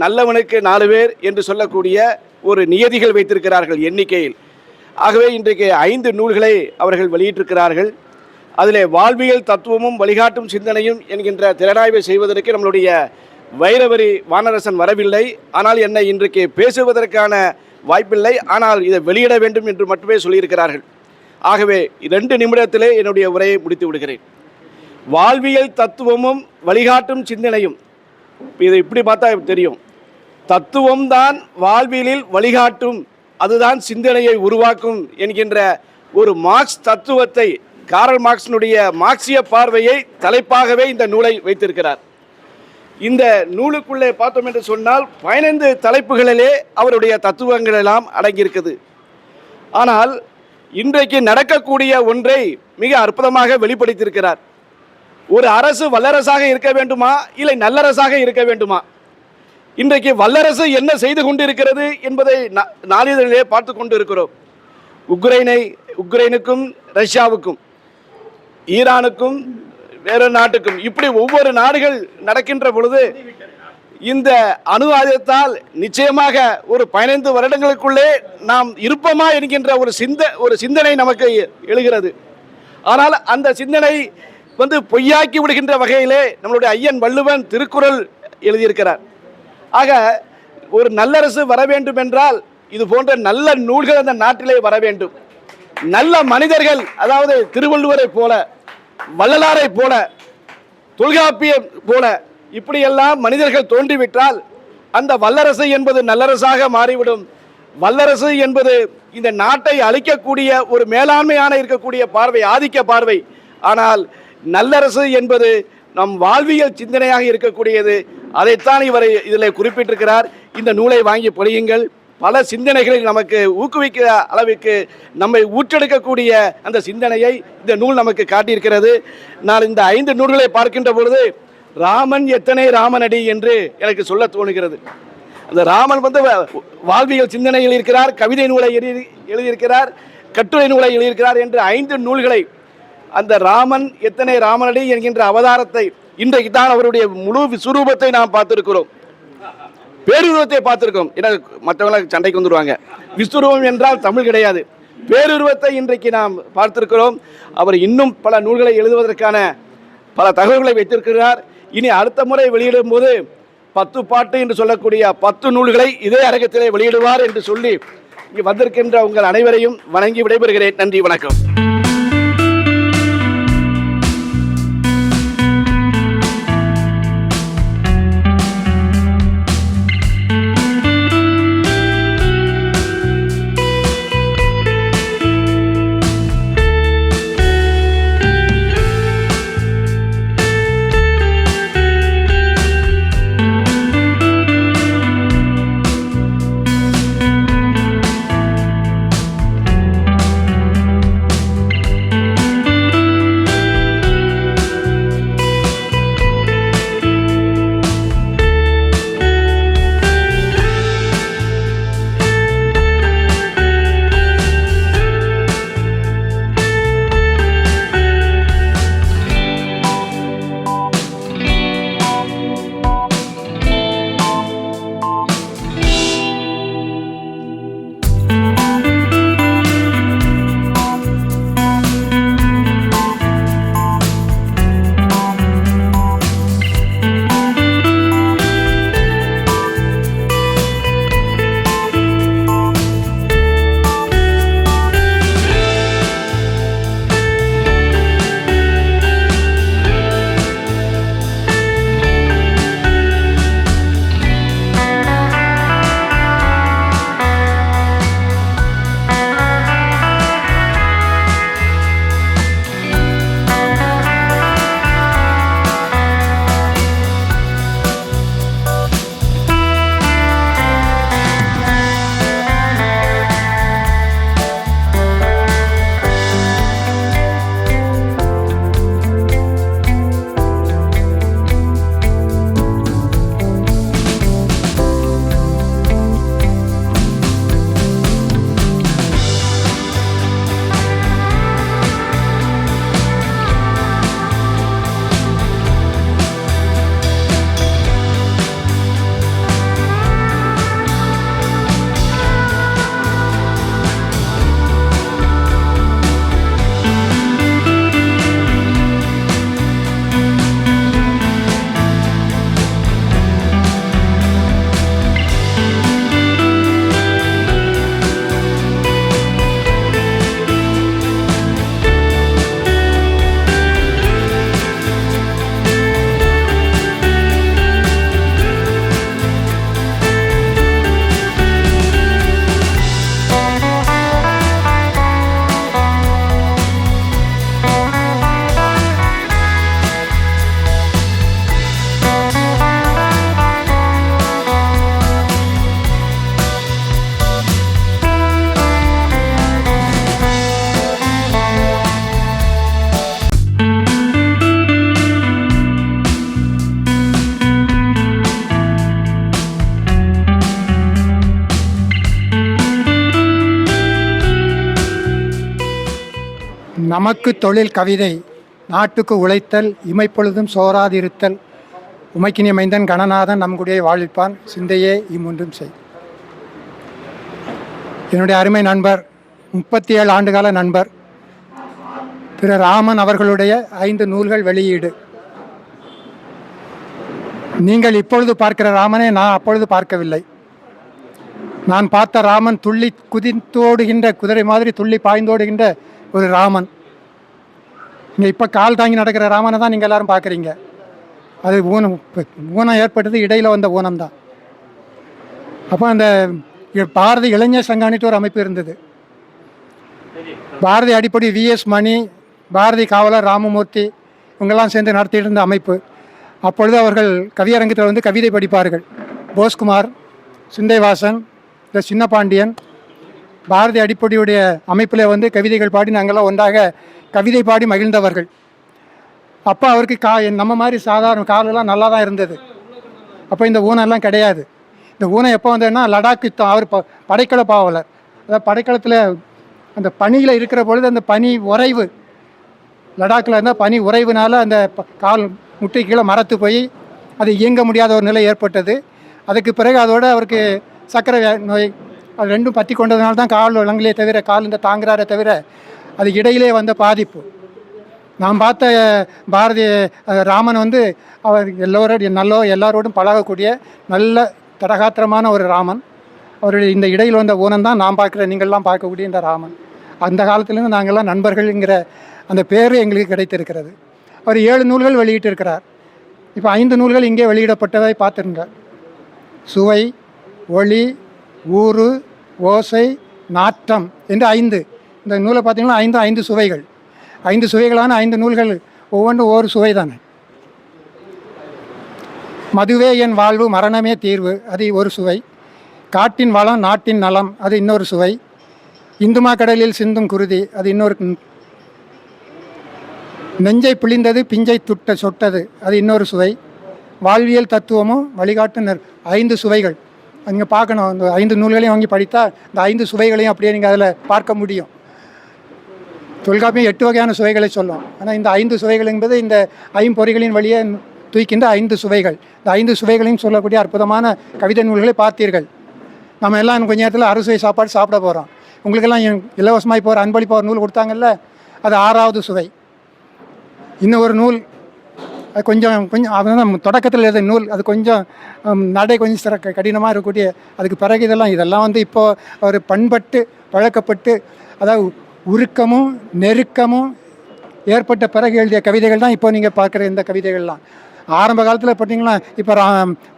நல்லவனுக்கு 4 பேர் என்று சொல்லக்கூடிய ஒரு நியதிகள் வைத்திருக்கிறார்கள் எண்ணிக்கையில். ஆகவே இன்றைக்கு 5 நூல்களை அவர்கள் வெளியிட்டிருக்கிறார்கள். அதில் வாழ்வியல் தத்துவமும் வழிகாட்டும் சிந்தனையும் என்கின்ற திறனாய்வை செய்வதற்கு நம்மளுடைய வைரவரி வானரசன் வரவில்லை. ஆனால் என்னை இன்றைக்கு பேசுவதற்கான வாய்ப்பில்லை, ஆனால் இதை வெளியிட வேண்டும் என்று மட்டுமே சொல்லியிருக்கிறார்கள். ஆகவே 2 நிமிடத்திலே என்னுடைய உரையை முடித்து விடுகிறேன். வாழ்வியல் தத்துவமும் வழிகாட்டும் சிந்தனையும், இதை இப்படி பார்த்தா தெரியும், தத்துவம்தான் வாழ்வியலில் வழிகாட்டும், அதுதான் சிந்தனையை உருவாக்கும் என்கின்ற ஒரு மார்க்ஸ் தத்துவத்தை, காரல் மார்க்ஸினுடைய மார்க்சிய பார்வையை தலைப்பாகவே இந்த நூலை வைத்திருக்கிறார். இந்த நூலுக்குள்ளே பார்த்தோம் என்று சொன்னால் 15 தலைப்புகளிலே அவருடைய தத்துவங்கள் எல்லாம் அடங்கியிருக்குது. ஆனால் இன்றைக்கு நடக்கக்கூடிய ஒன்றை மிக அற்புதமாக வெளிப்படுத்தியிருக்கிறார். ஒரு அரசு வல்லரசாக இருக்க வேண்டுமா, இல்லை நல்லரசாக இருக்க வேண்டுமா? இன்றைக்கு வல்லரசு என்ன செய்து கொண்டிருக்கிறது என்பதை நாளிதழிலே பார்த்து கொண்டு இருக்கிறோம். உக்ரைனுக்கும் ரஷ்யாவுக்கும், ஈரானுக்கும் வேறு நாட்டுக்கும், இப்படி ஒவ்வொரு நாடுகள் நடக்கின்ற பொழுது இந்த அணு ஆயுதத்தால் நிச்சயமாக ஒரு 15 வருடங்களுக்குள்ளே நாம் இருப்போமா என்கின்ற ஒரு சிந்தனை நமக்கு எழுகிறது. ஆனால் அந்த சிந்தனை பொய்யாக்கி விடுகின்ற வகையிலே நம்மளுடைய ஐயன் வள்ளுவன் திருக்குறள் எழுதியிருக்கிறார். ஆக ஒரு நல்லரசு வர வேண்டும் என்றால் இது போன்ற நல்ல நூல்கள் அந்த நாட்டிலே வர வேண்டும். நல்ல மனிதர்கள், அதாவது திருவள்ளுவரை போல, வள்ளலாரை போல, தொல்காப்பியம் போல இப்படியெல்லாம் மனிதர்கள் தோன்றிவிட்டால் அந்த வல்லரசு என்பது நல்லரசாக மாறிவிடும். வல்லரசு என்பது இந்த நாட்டை அழிக்கக்கூடிய ஒரு மேலாண்மையான இருக்கக்கூடிய பார்வை, ஆதிக்க பார்வை. ஆனால் நல்லரசு என்பது நம் வாழ்வியல் சிந்தனையாக இருக்கக்கூடியது. அதைத்தான் இவர் இதில் குறிப்பிட்டிருக்கிறார். இந்த நூலை வாங்கி படியுங்கள். பல சிந்தனைகளை நமக்கு ஊக்குவிக்கிற அளவுக்கு நம்மை ஊற்றெடுக்கக்கூடிய அந்த சிந்தனையை இந்த நூல் நமக்கு காட்டியிருக்கிறது. நான் இந்த 5 நூல்களை பார்க்கின்ற பொழுது ராமன் எத்தனை ராமனடி என்று எனக்கு சொல்ல தோணுகிறது. அந்த ராமன் வாழ்வியல் சிந்தனையில் இருக்கிறார், கவிதை நூலை எழுதியிருக்கிறார், கட்டுரை நூலை எழுதியிருக்கிறார் என்று 5 நூல்களை, அந்த ராமன் எத்தனை ராமனடி என்கின்ற அவதாரத்தை இன்றைக்கு தான் அவருடைய முழு விஸ்வரூபத்தை நாம் பார்த்திருக்கிறோம், பேருருவத்தை பார்த்திருக்கோம். ஏன்னா மற்றவங்க சண்டைக்கு வந்துடுவாங்க. விஸ்வரூபம் என்றால் தமிழ் கிடையாது, பேருருவத்தை இன்றைக்கு நாம் பார்த்திருக்கிறோம். அவர் இன்னும் பல நூல்களை எழுதுவதற்கான பல தகவல்களை வைத்திருக்கிறார். இனி அடுத்த முறை வெளியிடும் போது 10 பாட்டு என்று சொல்லக்கூடிய 10 நூல்களை இதே அரங்கத்திலே வெளியிடுவார் என்று சொல்லி இங்கு வந்திருக்கின்ற உங்கள் அனைவரையும் வணங்கி விடைபெறுகிறேன். நன்றி, வணக்கம். நமக்கு தொழில் கவிதை நாட்டுக்கு உழைத்தல் இமைப்பொழுதும் சோராதிருத்தல் உமைக்கினிய மைந்தன் கணநாதன் நம்முடைய வாழ்விப்பான் சிந்தையே இம்மொன்றும் செய். என்னுடைய அருமை நண்பர் 37 ஆண்டுகால நண்பர் திரு ராமன் அவர்களுடைய 5 நூல்கள் வெளியீடு. நீங்கள் இப்பொழுது பார்க்கிற ராமனை நான் அப்பொழுது பார்க்கவில்லை. நான் பார்த்த ராமன் துள்ளி குதித்தோடுகின்ற குதிரை மாதிரி துள்ளி பாய்ந்தோடுகின்ற ஒரு ராமன். இங்கே இப்போ கால் தாங்கி நடக்கிற ராமனை தான் நீங்கள் எல்லோரும் பார்க்குறீங்க. அது ஊனம் ஏற்பட்டது இடையில் வந்த ஊனம்தான். அப்போ அந்த பாரதி இளைஞர் சங்கானிட்டு ஒரு அமைப்பு இருந்தது. பாரதி அடிப்படை விஎஸ் மணி, பாரதி காவலர் ராமமூர்த்தி இவங்கெல்லாம் சேர்ந்து நடத்திட்டு இருந்த அமைப்பு. அப்பொழுது அவர்கள் கவியரங்கத்தில் வந்து கவிதை படிப்பார்கள். போஸ்குமார், சிந்தைவாசன், இந்த சின்னபாண்டியன், பாரதி அடிப்படையுடைய அமைப்பில் வந்து கவிதைகள் பாடி நாங்கள்லாம் ஒன்றாக கவிதை பாடி மகிழ்ந்தவர்கள். அப்போ அவருக்கு நம்ம மாதிரி சாதாரண காலெல்லாம் நல்லா தான் இருந்தது. அப்போ இந்த ஊனெல்லாம் கிடையாது. இந்த ஊனம் எப்போ வந்ததுன்னா லடாக் யுத்தம். அவர் படைக்கல பாவலர். அதாவது படைக்களத்தில் அந்த பனியில் இருக்கிற பொழுது அந்த பனி உறைவு, லடாக்கில் இருந்தால் பனி உறைவுனால அந்த கால் முட்டை கீழே மரத்து போய் அது இயங்க முடியாத ஒரு நிலை ஏற்பட்டது. அதுக்கு பிறகு அதோடு அவருக்கு சர்க்கரை நோய் அது ரெண்டும் பற்றி கொண்டதுனால தான் கால் விளங்கலே தவிர, கால் இந்த தாங்குறாரே தவிர அது இடையிலே வந்த பாதிப்பு. நாம் பார்த்த பாரதி ராமன் வந்து அவர் எல்லாரோடும் பழகக்கூடிய நல்ல தடகாத்திரமான ஒரு ராமன். அவருடைய இந்த இடையில் வந்த ஊனம் தான் நாம் பார்க்குற நீங்கள்லாம் பார்க்கக்கூடிய இந்த ராமன். அந்த காலத்துலேருந்து நாங்கள்லாம் நண்பர்கள்ங்கிற அந்த பேர் எங்களுக்கு கிடைத்திருக்கிறது. அவர் 7 நூல்கள் வெளியிட்டிருக்கிறார். இப்போ 5 நூல்கள் இங்கே வெளியிடப்பட்டதை பார்த்துருங்க. சுவை, ஒளி, ஊறு, ஓசை, நாற்றம் என்று 5. இந்த நூலை பார்த்தீங்கன்னா 5 சுவைகள். 5 சுவைகளான 5 நூல்கள், ஒவ்வொன்றும் ஒவ்வொரு சுவை தானே. மதுவே என் வாழ்வு, மரணமே தீர்வு, அது ஒரு சுவை. காட்டின் வளம், நாட்டின் நலம், அது இன்னொரு சுவை. இந்துமா கடலில் சிந்தும் குருதி, அது இன்னொரு. நெஞ்சை பிழிந்தது பிஞ்சை சொட்டது, அது இன்னொரு சுவை. வாழ்வியல் தத்துவமும் வழிகாட்டு 5 சுவைகள். நீங்கள் பார்க்கணும். அந்த 5 நூல்களையும் வாங்கி படித்தா இந்த 5 சுவைகளையும் அப்படியே நீங்கள் அதில் பார்க்க முடியும். தொல்காப்பியம் 8 வகையான சுவைகளை சொல்லும். ஆனால் இந்த 5 சுவைகள் என்பது இந்த 5 பொறிகளின் வழியே தூக்கின்ற 5 சுவைகள். இந்த 5 சுவைகளையும் சொல்லக்கூடிய அற்புதமான கவிதை நூல்களை பார்த்தீர்கள். நம்ம எல்லாம் கொஞ்ச நேரத்தில் அறுசுவை சாப்பாடு சாப்பிட போகிறோம். உங்களுக்கெல்லாம் இலவசமாக இப்போ ஒரு அன்பளிப்பு ஒரு நூல் கொடுத்தாங்கல்ல, அது 6வது சுவை. இன்னும் ஒரு நூல், அது கொஞ்சம் அதுதான் தொடக்கத்தில் எழுத நூல், அது கொஞ்சம் நடை கொஞ்சம் கடினமாக இருக்கக்கூடிய. அதுக்கு பிறகு இதெல்லாம் வந்து இப்போது அவர் பண்பட்டு பழக்கப்பட்டு, அதாவது உருக்கமும் நெருக்கமும் ஏற்பட்ட பிறகு எழுதிய கவிதைகள் தான் இப்போ நீங்கள் பார்க்குற இந்த கவிதைகள்லாம். ஆரம்ப காலத்தில் பார்த்தீங்கன்னா இப்போ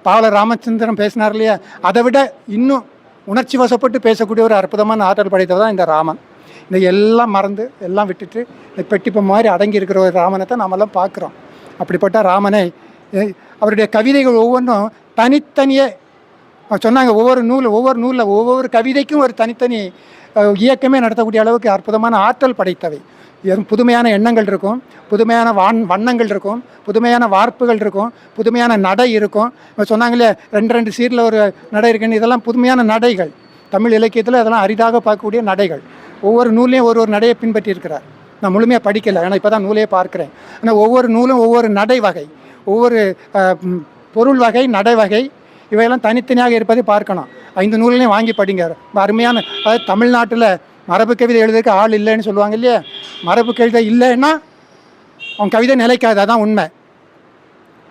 பாவலர் ராமச்சந்திரன் பேசினார் இல்லையா, அதை விட இன்னும் உணர்ச்சி வசப்பட்டு பேசக்கூடிய ஒரு அற்புதமான ஆற்றல் படைத்தவர் தான் இந்த ராமன். இந்த எல்லாம் மறந்து எல்லாம் விட்டுட்டு இந்த பெட்டிப்பம் மாதிரி அடங்கி இருக்கிற ஒரு ராமனை தான் நம்மெல்லாம் பார்க்குறோம். அப்படிப்பட்ட ராமனை அவருடைய கவிதைகள் ஒவ்வொன்றும் தனித்தனியே சொன்னாங்க. ஒவ்வொரு நூலில் ஒவ்வொரு கவிதைக்கும் ஒரு தனித்தனி இயக்கமே நடத்தக்கூடிய அளவுக்கு அற்புதமான ஆற்றல் படைத்தவை. புதுமையான எண்ணங்கள் இருக்கும், புதுமையான வண்ணங்கள் இருக்கும், புதுமையான வார்ப்புகள் இருக்கும், புதுமையான நடை இருக்கும். இப்போ சொன்னாங்களே 2 சீரில் ஒரு நடை இருக்குன்னு, இதெல்லாம் புதுமையான நடைகள். தமிழ் இலக்கியத்தில் அதெல்லாம் அரிதாக பார்க்கக்கூடிய நடைகள். ஒவ்வொரு நூலையும் ஒரு நடையை பின்பற்றி இருக்கிறார். நான் முழுமையாக படிக்கலை, ஏன்னா இப்போ தான் நூலையே பார்க்குறேன். ஆனால் ஒவ்வொரு நூலும் ஒவ்வொரு நடை வகை, ஒவ்வொரு பொருள் வகை, நடை வகை, இவையெல்லாம் தனித்தனியாக இருப்பதை பார்க்கணும். 5 நூல்களையும் வாங்கி படிங்க. அருமையான, அதாவது தமிழ்நாட்டில் மரபு கவிதை எழுதுறதுக்கு ஆள் இல்லைன்னு சொல்லுவாங்க இல்லையா, மரபு கவிதை இல்லைன்னா அவன் கவிதை நிலைக்காது. அதான் உண்மை.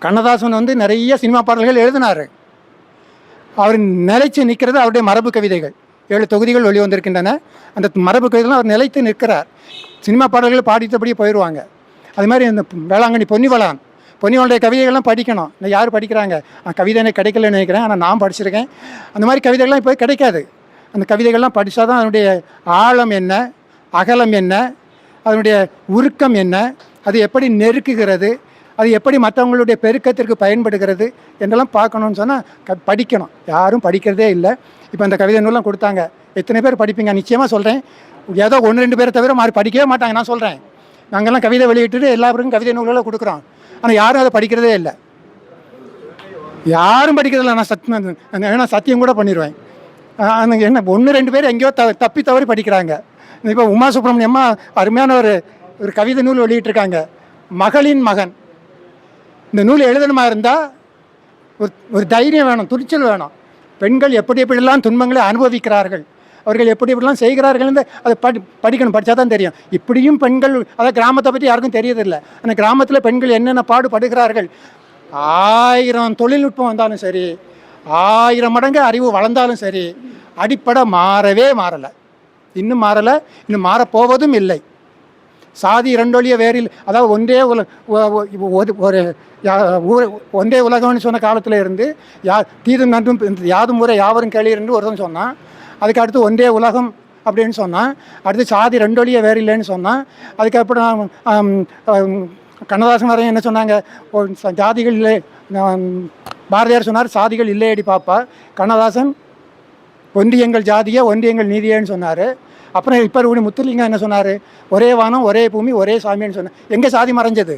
கண்ணதாசன் வந்து நிறைய சினிமா பாடல்கள் எழுதினார். அவர் நிலைச்சு நிற்கிறது அவருடைய மரபு கவிதைகள். 7 தொகுதிகள் வெளிவந்திருக்கின்றன. அந்த மரபு கவிதைலாம் அவர் நிலைத்து நிற்கிறார். சினிமா பாடல்கள் பாடித்தபடியே போயிடுவாங்க. அது மாதிரி இந்த வேளாங்கண்ணி பொன்னிவளனுடைய கவிதைகள்லாம் படிக்கணும். யார் படிக்கிறாங்க? கவிதை எனக்கு கிடைக்கலன்னு நினைக்கிறேன், ஆனால் நான் படிச்சிருக்கேன். அந்த மாதிரி கவிதைகள்லாம் இப்போ கிடைக்காது. அந்த கவிதைகள்லாம் படித்தா தான் அதனுடைய ஆழம் என்ன, அகலம் என்ன, அதனுடைய உருக்கம் என்ன, அது எப்படி நெருக்குகிறது, அது எப்படி மற்றவங்களுடைய பெருக்கத்திற்கு பயன்படுகிறது என்றெல்லாம் பார்க்கணுன்னு சொன்னால் படிக்கணும். யாரும் படிக்கிறதே இல்லை. இப்போ அந்த கவிதை நூலாம் கொடுத்தாங்க, எத்தனை பேர் படிப்பீங்க? நிச்சயமாக சொல்கிறேன், ஏதோ 1-2 பேரை தவிர மாதிரி படிக்கவே மாட்டாங்க. நான் சொல்கிறேன், நாங்கள்லாம் கவிதை வெளியிட்டுட்டு எல்லாருக்கும் கவிதை நூல்களை கொடுக்குறோம். ஆனால் யாரும் அதை படிக்கிறதே இல்லை. யாரும் படிக்கிறதில்ல. நான் சத்தியம் கூட பண்ணிடுவேன். என்ன 1-2 பேர் எங்கேயோ தப்பி தவறி படிக்கிறாங்க. இப்போ உமா சுப்பிரமணியம்மா அருமையான ஒரு கவிதை நூல் வெளியிட்டிருக்காங்க, மகளின் மகன். இந்த நூல் எழுதணுமா இருந்தால் ஒரு தைரியம் வேணும், துணிச்சல் வேணும். பெண்கள் எப்படியெல்லாம் துன்பங்களை அனுபவிக்கிறார்கள், அவர்கள் எப்படிலாம் செய்கிறார்கள், அதை படிக்கணும். படித்தா தான் தெரியும். இப்படியும் பெண்கள், அதாவது கிராமத்தை பற்றி யாருக்கும் தெரியறதில்லை. ஆனால் கிராமத்தில் பெண்கள் என்னென்ன பாடுபடுகிறார்கள். 1000 தொழில்நுட்பம் வந்தாலும் சரி, 1000 மடங்கு அறிவு வளர்ந்தாலும் சரி, அடிப்படை மாறவே மாறலை. இன்னும் மாறலை, இன்னும் மாறப்போவதும் இல்லை. சாதி இரண்டொழிய வேறில், அதாவது ஒன்றே ஒரு ஒன்றே உலகம்னு சொன்ன காலத்தில் இருந்து தீதும் நன்றும் யாதும் முறை யாவரும் கேளீர் என்று ஒருத்தன் சொன்னான். அதுக்கு அடுத்து ஒன்றே உலகம் அப்படின்னு சொன்னான். அடுத்து சாதி ரெண்டொழிய வேறில்லைன்னு சொன்னான். அதுக்கப்புறம் கண்ணதாசன் வரையும் என்ன சொன்னாங்க, ஜாதிகள் இல்லை, பாரதியார் சொன்னார் சாதிகள் இல்லையடி பாப்பா. கண்ணதாசன் ஒன்றியங்கள் ஜாதியை ஒன்றியங்கள் நீதியேன்னு சொன்னார். அப்புறம் இப்போ முத்துலிங்கம் என்ன சொன்னார், ஒரே வானம் ஒரே பூமி ஒரே சாமின்னு சொன்னார். எங்கே சாதி மறைஞ்சது?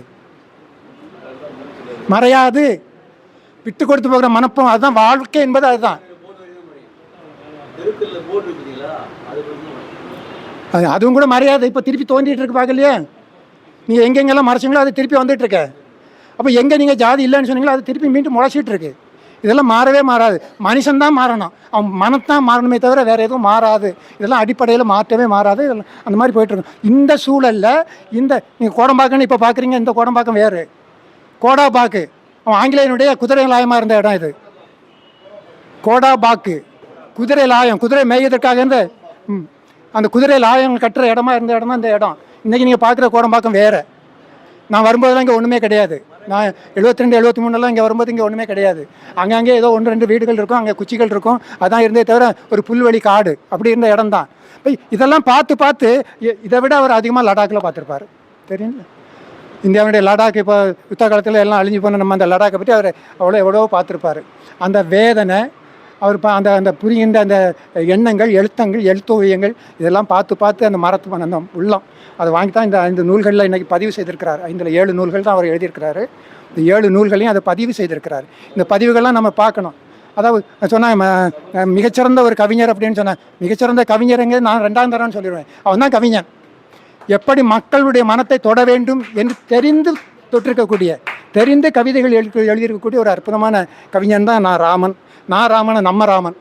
மறையாது. விட்டு கொடுத்து போகிற மனப்பம், அதுதான் வாழ்க்கை என்பது. அதுதான் அதுவும் கூட மறையாது. இப்போ திருப்பி தோண்டிகிட்டு இருக்கு, பார்க்கலையே? நீங்கள் எங்கெங்கெல்லாம் மறைச்சிங்களோ அது திருப்பி வந்துட்டுருக்க. அப்போ எங்கே நீங்கள் ஜாதி இல்லைன்னு சொன்னீங்களோ அது திருப்பி மீண்டும் முளைச்சிட்டு இருக்கு. இதெல்லாம் மாறவே மாறாது. மனுஷன்தான் மாறணும், அவன் மனத்தான் மாறணுமே தவிர வேறு எதுவும் மாறாது. இதெல்லாம் அடிப்படையில் மாற்றவே மாறாது. இதெல்லாம் அந்த மாதிரி போயிட்டுருக்கும். இந்த சூழலில் நீங்கள் கோடம்பாக்கன்னு இப்போ பார்க்குறீங்க, இந்த கோடம்பாக்கம் வேறு. கோடாபாக்கு அவன் ஆங்கிலேயனுடைய குதிரை லாயமாக இருந்த இடம் இது. கோடாபாக்கு குதிரை லாயம், குதிரை மேய்வதற்காக இருந்த அந்த குதிரை லாயம் கட்டுற இடமா இருந்த இடம் தான் இந்த இடம். இன்றைக்கி நீங்கள் பார்க்குற கோடம்பாக்கம் வேறு. நான் வரும்போதெல்லாம் இங்கே ஒன்றுமே கிடையாது. நான் 72 73 இங்கே வரும்போது இங்கே ஒன்றுமே கிடையாது. அங்கங்கே ஏதோ 1 2 வீடுகள் இருக்கும், அங்கே குச்சிகள் இருக்கும், அதான் இருந்தே தவிர ஒரு புல்வெளி காடு அப்படி இருந்த இடம் தான். இதெல்லாம் பார்த்து பார்த்து இதை விட அவர் அதிகமாக லடாக்கில் பார்த்துருப்பார். தெரியுங்களா? இந்தியாவுடைய லடாக் இப்போ யுத்த காலத்தில் எல்லாம் அழிஞ்சு போன நம்ம அந்த லடாக்கை பற்றி அவர் எவ்வளோ பார்த்துருப்பார். அந்த வேதனை அவர் அந்த அந்த புரிகின்ற அந்த எண்ணங்கள், எழுத்தோவியங்கள் இதெல்லாம் பார்த்து அந்த மரத்து அந்த உள்ளம் அதை வாங்கி தான் இந்த நூல்களில் இன்றைக்கி பதிவு செய்திருக்கிறார். 7 நூல்கள் தான் அவர் எழுதியிருக்கிறாரு. இந்த 7 நூல்களையும் அதை பதிவு செய்திருக்கிறார். இந்த பதிவுகள்லாம் நம்ம பார்க்கணும். அதாவது சொன்னால் மிகச்சிறந்த ஒரு கவிஞர் அப்படின்னு சொன்னேன். மிகச்சிறந்த கவிஞருங்க நான் 2ஆம் தரம்னு சொல்லிடுவேன். அவன் தான் கவிஞன். எப்படி மக்களுடைய மனத்தை தொட வேண்டும் என்று தெரிந்து கவிதைகள் எழுதியிருக்கக்கூடிய ஒரு அற்புதமான கவிஞன் தான் நான் ராமனை நம்ம ராமன்.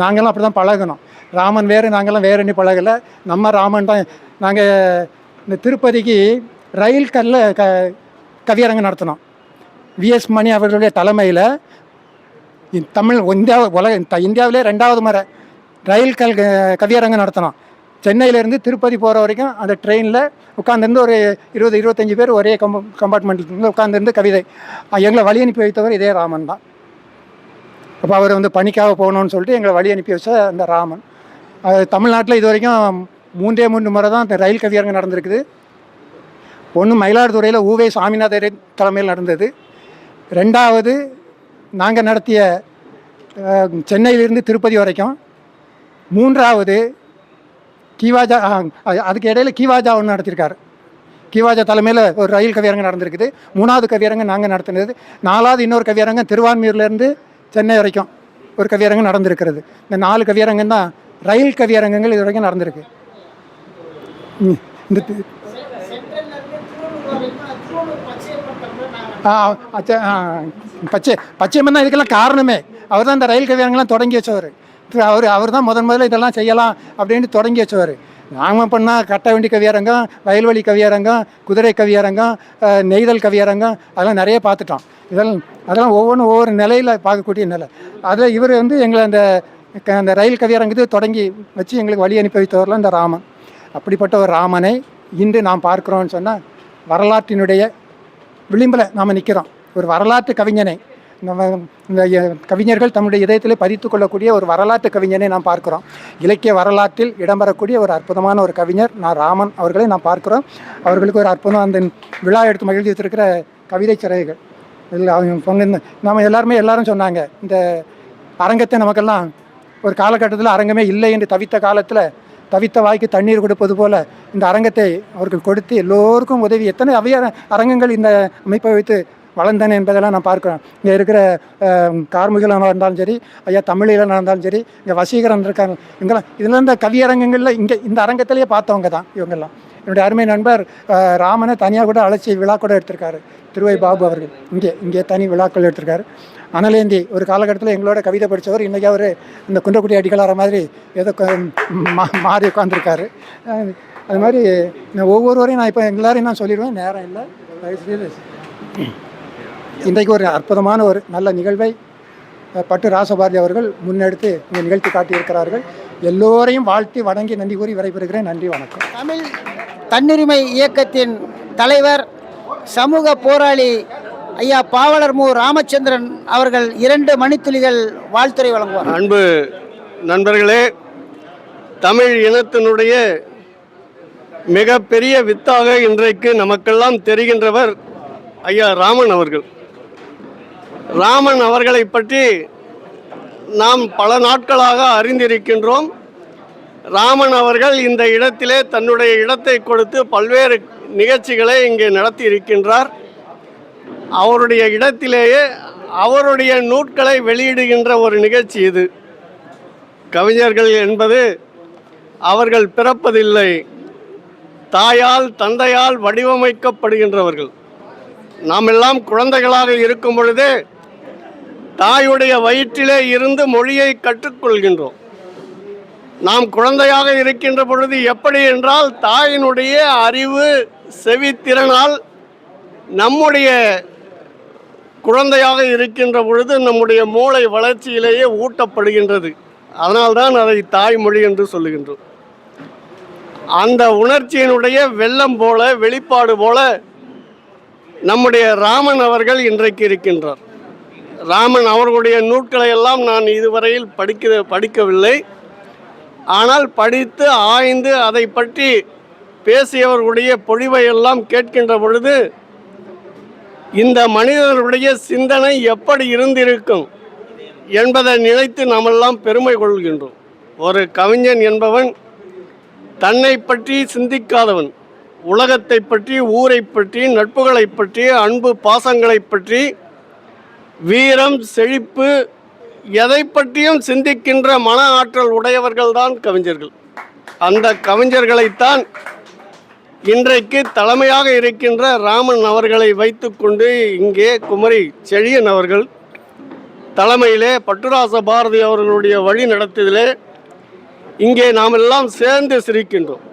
நாங்கள்லாம் அப்படி தான் பழகணும். ராமன் வேறு, நாங்கள்லாம் வேறுன்னு பழகலை. நம்ம ராமன் தான். நாங்கள் இந்த திருப்பதிக்கு ரயில் கவியரங்கம் நடத்தினோம். விஎஸ் மணி அவர்களுடைய தலைமையில் இந்தியாவிலே 2வது முறை ரயில் கவியரங்கம் நடத்தினோம். சென்னையிலேருந்து திருப்பதி போகிற வரைக்கும் அந்த ட்ரெயினில் உட்காந்துருந்து ஒரு 20-25 பேர் ஒரே கம்பார்ட்மெண்ட்டில் உட்காந்துருந்து கவிதை. எங்களை வழி அனுப்பி வைத்தவர் இதே ராமன் தான். அப்போ அவர் பணிக்காக போகணுன்னு சொல்லிட்டு எங்களை வழி அனுப்பி வச்ச அந்த ராமன். தமிழ்நாட்டில் இது வரைக்கும் 3 முறை தான் இந்த ரயில் கவியரங்கம் நடந்திருக்குது. ஒன்று மயிலாடுதுறையில் ஊவே சாமிநாதர் தலைமையில் நடந்தது. 2வது நாங்கள் நடத்திய சென்னையிலிருந்து திருப்பதி வரைக்கும். 3வது கீவாஜா, அதுக்கு இடையில கீவாஜா ஒன்று நடத்தியிருக்காரு. கீவாஜா தலைமையில் ஒரு ரயில் கவியரங்கம் நடந்திருக்குது. 3வது கவியரங்கம் நாங்கள் நடத்தினது. 4வது இன்னொரு கவியரங்கம் திருவான்மியூர்லேருந்து சென்னை வரைக்கும் ஒரு கவியரங்கம் நடந்திருக்கிறது. இந்த 4 கவியரங்கம் தான் ரயில் கவியரங்கங்கள் இது வரைக்கும் நடந்திருக்கு. இந்த பச்சையம்மன் தான் இதுக்கெல்லாம் காரணமே. அவர் தான் இந்த ரயில் கவியரங்கெல்லாம் தொடங்கி வச்சவர். அவர் தான் முதல்ல இதெல்லாம் செய்யலாம் அப்படின்னு தொடங்கி வச்சவர். நாங்கள் பண்ணால் கட்டவண்டி கவியரங்கம், வயல்வெளி கவியரங்கம், குதிரை கவியரங்கம், நெய்தல் கவியரங்கம் அதெல்லாம் நிறைய பார்த்துட்டோம். அதெல்லாம் ஒவ்வொரு நிலையில் பார்க்கக்கூடிய நிலை. அதில் இவர் எங்களை அந்த ரயில் கவியரங்கத்தை தொடங்கி வச்சு எங்களுக்கு வழி அனுப்பி வைத்தவரில் இந்த ராமன். அப்படிப்பட்ட ஒரு ராமனை இன்று நாம் பார்க்குறோன்னு சொன்னால் வரலாற்றினுடைய விளிம்பில் நாம் நிற்கிறோம். ஒரு வரலாற்று கவிஞனை இந்த கவிஞர்கள் தம்முடைய இதயத்தில் பதித்து கொள்ளக்கூடிய ஒரு வரலாற்று கவிஞனை நாம் பார்க்குறோம். இலக்கிய வரலாற்றில் இடம்பெறக்கூடிய ஒரு அற்புதமான ஒரு கவிஞர் ராமன் அவர்களை நாம் பார்க்குறோம். அவர்களுக்கு ஒரு அற்புதம் அந்த விழா எடுத்து மகிழ்ச்சி வச்சிருக்கிற கவிதை சிறைகள் இல்லை அவங்க சொன்ன நம்ம எல்லாரும் சொன்னாங்க. இந்த அரங்கத்தை நமக்கெல்லாம் ஒரு காலகட்டத்தில் அரங்கமே இல்லை என்று தவித்த காலத்தில் தவித்த வாய்க்கு தண்ணீர் கொடுப்பது போல் இந்த அரங்கத்தை அவர்கள் கொடுத்து எல்லோருக்கும் உதவி எத்தனை அரங்கங்கள் இந்த அமைப்பை வைத்து வளர்ந்தன என்பதெல்லாம் நான் பார்க்குறேன். இங்கே இருக்கிற கார்மிகளாக இருந்தாலும் சரி, ஐயா தமிழில் இருந்தாலும் சரி, இங்கே வசீகரன் இருக்காங்க, இங்கெல்லாம் இதெல்லாம் இந்த கவியரங்கங்களில் இந்த அரங்கத்திலேயே பார்த்தவங்க தான் இவங்கெல்லாம். என்னுடைய அருமை நண்பர் ராமனை தனியாக கூட அழைச்சி விழா கூட எடுத்திருக்காரு. திருவை பாபு அவர்கள் இங்கே தனி விழாக்கள் எடுத்திருக்காரு. அனலேந்தி ஒரு காலகட்டத்தில் எங்களோட கவிதை படித்தவர் இன்றைக்கி அவர் இந்த குன்றக்குடி அடிகளார மாதிரி ஏதோ மாறி உட்காந்துருக்காரு. அது மாதிரி ஒவ்வொருவரையும் நான் இப்போ எல்லாரையும் நான் சொல்லிடுவேன், நேரம் இல்லை. இன்றைக்கு ஒரு அற்புதமான ஒரு நல்ல நிகழ்வை பட்டு ராசபாரதி அவர்கள் முன்னெடுத்து இங்கே நிகழ்த்தி காட்டியிருக்கிறார்கள். எல்லோரையும் வாழ்த்தி வணங்கி நன்றி கூறி விடைபெறுகிறேன். நன்றி, வணக்கம். தமிழ் தன்னுரிமை இயக்கத்தின் தலைவர் சமூக போராளி ஐயா பாவலர் மு ராமச்சந்திரன் அவர்கள் 2 மணித்துளிகள் வாழ்த்துரை வழங்குவார். அன்பு நண்பர்களே, தமிழ் இனத்தினுடைய மிகப்பெரிய வித்தாக இன்றைக்கு நமக்கெல்லாம் தெரிகின்றவர் ஐயா ராமன் அவர்கள். ராமன் அவர்களை பற்றி நாம் பல நாட்களாக அறிந்திருக்கின்றோம். ராமன் அவர்கள் இந்த இடத்திலே தன்னுடைய இடத்தை கொடுத்து பல்வேறு நிகழ்ச்சிகளை இங்கே நடத்தி இருக்கின்றார். அவருடைய இடத்திலேயே அவருடைய நூட்களை வெளியிடுகின்ற ஒரு நிகழ்ச்சி இது. கவிஞர்கள் என்பது அவர்கள் பிறப்பதில்லை, தாயால் தந்தையால் வடிவமைக்கப்படுகின்றவர்கள். நாம் எல்லாம் குழந்தைகளாக இருக்கும் பொழுதே தாயுடைய வயிற்றிலே இருந்து மொழியை கற்றுக்கொள்கின்றோம். நாம் குழந்தையாக இருக்கின்ற பொழுது எப்படி என்றால் தாயினுடைய அறிவு செவித்திறனால் நம்முடைய குழந்தையாக இருக்கின்ற பொழுது நம்முடைய மூளை வளர்ச்சியிலேயே ஊட்டப்படுகின்றது. அதனால்தான் அதை தாய்மொழி என்று சொல்லுகின்றோம். அந்த உணர்ச்சியினுடைய வெள்ளம் போல வெளிப்பாடு போல நம்முடைய ராமன் அவர்கள் இன்றைக்கு இருக்கின்றார். ராமன் அவர்களுடைய நூட்களை எல்லாம் நான் இதுவரையில் படிக்கவில்லை. ஆனால் படித்து ஆய்ந்து அதை பற்றி பேசியவர்களுடைய பொழிவையெல்லாம் கேட்கின்ற பொழுது இந்த மனிதர்களுடைய சிந்தனை எப்படி இருந்திருக்கும் என்பதை நினைத்து நாமெல்லாம் பெருமை கொள்கின்றோம். ஒரு கவிஞன் என்பவன் தன்னை பற்றி சிந்திக்காதவன். உலகத்தை பற்றி, ஊரை பற்றி, நட்புகளை பற்றி, அன்பு பாசங்களை பற்றி, வீரம் செழிப்பு எதை பற்றியும் சிந்திக்கின்ற மன ஆற்றல் உடையவர்கள்தான் கவிஞர்கள். அந்த கவிஞர்களைத்தான் இன்றைக்கு தலைமையாக இருக்கின்ற ராமன் அவர்களை வைத்துக்கொண்டு இங்கே குமரி செழியன் அவர்கள் தலைமையிலே பட்டுராச பாரதி அவர்களுடைய வழி நடத்துதலே இங்கே நாம் எல்லாம் சேர்ந்து சிரிக்கின்றோம்.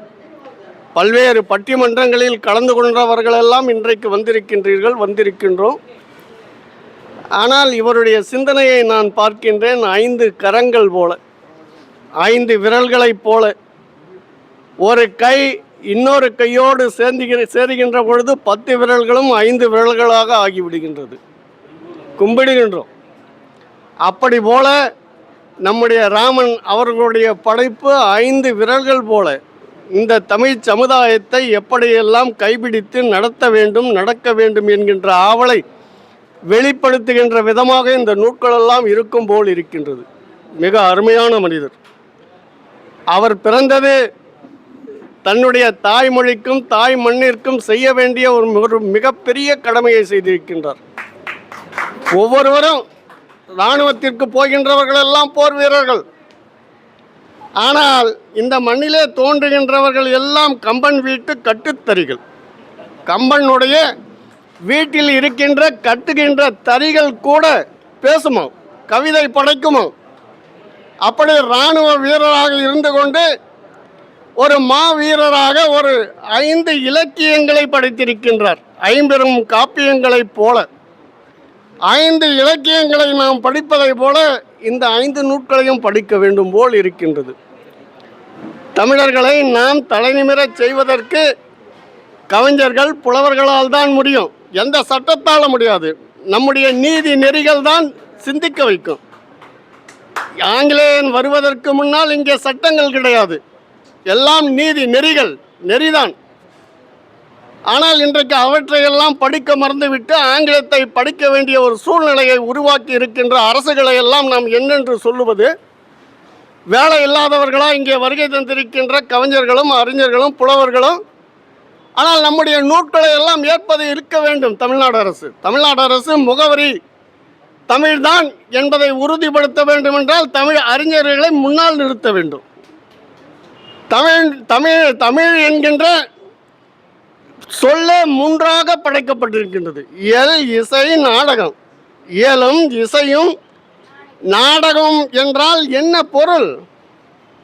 பல்வேறு பட்டிமன்றங்களில் கலந்து கொண்டவர்களெல்லாம் இன்றைக்கு வந்திருக்கின்றோம். ஆனால் இவருடைய சிந்தனையை நான் பார்க்கின்றேன் 5 கரங்கள் போல, 5 விரல்களைப் போல. ஒரு கை இன்னொரு கையோடு சேருகின்ற பொழுது 10 விரல்களும் 5 விரல்களாக ஆகிவிடுகின்றது. கும்பிடுகின்றோம். அப்படி போல நம்முடைய ராமன் அவர்களுடைய படைப்பு 5 விரல்கள் போல இந்த தமிழ் சமுதாயத்தை எப்படியெல்லாம் கைபிடித்து நடக்க வேண்டும் என்கின்ற ஆவலை வெளிப்படுத்துகின்ற விதமாக இந்த நூட்களெல்லாம் இருக்கும் போல் இருக்கின்றது. மிக அருமையான மனிதர். அவர் பிறந்தது தன்னுடைய தாய்மொழிக்கும் தாய் மண்ணிற்கும் செய்ய வேண்டிய ஒரு மிகப்பெரிய கடமையை செய்திருக்கின்றார். ஒவ்வொருவரும் இராணுவத்திற்கு போகின்றவர்களெல்லாம் போர் வீரர்கள். ஆனால் இந்த மண்ணிலே தோன்றுகின்றவர்கள் எல்லாம் கம்பன் வீட்டு கட்டுத்தறிகள். கம்பனுடைய வீட்டில் இருக்கின்ற கட்டுகின்ற தறிகள் கூட பேசுமோ, கவிதை படைக்குமோ. அப்படி இராணுவ வீரராக இருந்து கொண்டு ஒரு மாவீரராக ஒரு 5 இலக்கியங்களை படைத்திருக்கின்றார். 50 காப்பியங்களைப் போல 5 இலக்கியங்களை நாம் படிப்பதை போல இந்த 5 நூட்களையும் படிக்க வேண்டும் போல் இருக்கின்றது. தமிழர்களை நாம் தலைநிமிரச் செய்வதற்கு கவிஞர்கள் புலவர்களால் தான் முடியும். எந்த சட்டத்தால் முடியாது. நம்முடைய நீதி நெறிகள் தான் சிந்திக்க வைக்கும். ஆங்கிலேயன் வருவதற்கு முன்னால் இங்கே சட்டங்கள் கிடையாது. எல்லாம் நீதி நெறிதான். ஆனால் இன்றைக்கு அவற்றையெல்லாம் படிக்க மறந்துவிட்டு ஆங்கிலத்தை படிக்க வேண்டிய ஒரு சூழ்நிலையை உருவாக்கி இருக்கின்ற அரசுகளை எல்லாம் நாம் என்னென்று சொல்லுவது? வேலை இல்லாதவர்களாக இங்கே வருகை தந்திருக்கின்ற கவிஞர்களும் அறிஞர்களும் புலவர்களும். ஆனால் நம்முடைய நூட்களை எல்லாம் ஏற்பது இருக்க வேண்டும். தமிழ்நாடு அரசு முகவரி தமிழ்தான் என்பதை உறுதிப்படுத்த வேண்டும் என்றால் தமிழ் அறிஞர்களை முன்னால் நிறுத்த வேண்டும். தமிழ் என்கின்ற சொல்லே 3ஆக படைக்கப்பட்டிருக்கின்றது. இயல், இசை, நாடகம். இயலும் இசையும் நாடகம் என்றால் என்ன பொருள்?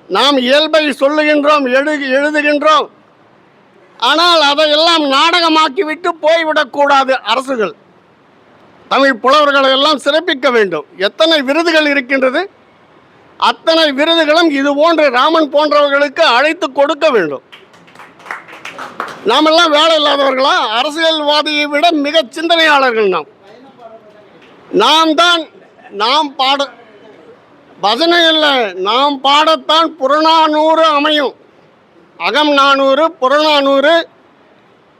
நாம் இயல்பை சொல்லுகின்றோம், எழுதுகின்றோம். ஆனால் அதையெல்லாம் நாடகமாக்கிவிட்டு போய்விடக்கூடாது. அரசுகள் தமிழ் புலவர்களை எல்லாம் சிறப்பிக்க வேண்டும். எத்தனை விருதுகள் இருக்கின்றது? அத்தனை விருதுகளும் இது போன்ற ராமன் போன்றவர்களுக்கு அழைத்து கொடுக்க வேண்டும். நாமெல்லாம் வேலை இல்லாதவர்களா? அரசியல்வாதியை விட மிக சிந்தனையாளர்கள் நாம் நாம் பாட பஜனை இல்லை, நாம் பாடத்தான் புறநானூறு அமையும். அகம் 400 புறநானூறு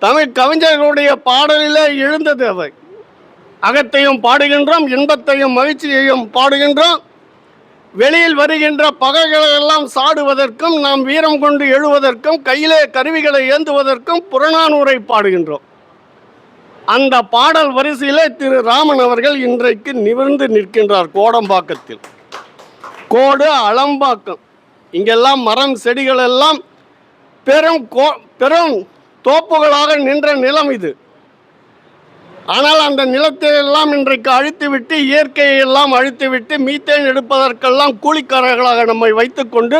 தமிழ் கவிஞர்களுடைய பாடலிலே எழுந்தது. அவை அகத்தையும் பாடுகின்றோம், இன்பத்தையும் மகிழ்ச்சியையும் பாடுகின்றோம். வெளியில் வருகின்ற பகைகளை எல்லாம் சாடுவதற்கும், நாம் வீரம் கொண்டு எழுவதற்கும், கையிலே கருவிகளை ஏந்துவதற்கும் புறநானூரை பாடுகின்றோம். அந்த பாடல் வரிசையிலே திரு ராமன் அவர்கள் இன்றைக்கு நிமிர்ந்து நிற்கின்றார். கோடம்பாக்கத்தில், கோடு அளம்பாக்கம், இங்கெல்லாம் மரம் செடிகள் எல்லாம் பெரும் தோப்புகளாக நின்ற நிலம் இது. ஆனால் அந்த நிலத்தை எல்லாம் இன்றைக்கு அழித்துவிட்டு, இயற்கையை எல்லாம் அழித்துவிட்டு, மீத்தேன் எடுப்பதற்கெல்லாம் கூலிக்காரர்களாக நம்மை வைத்துக்கொண்டு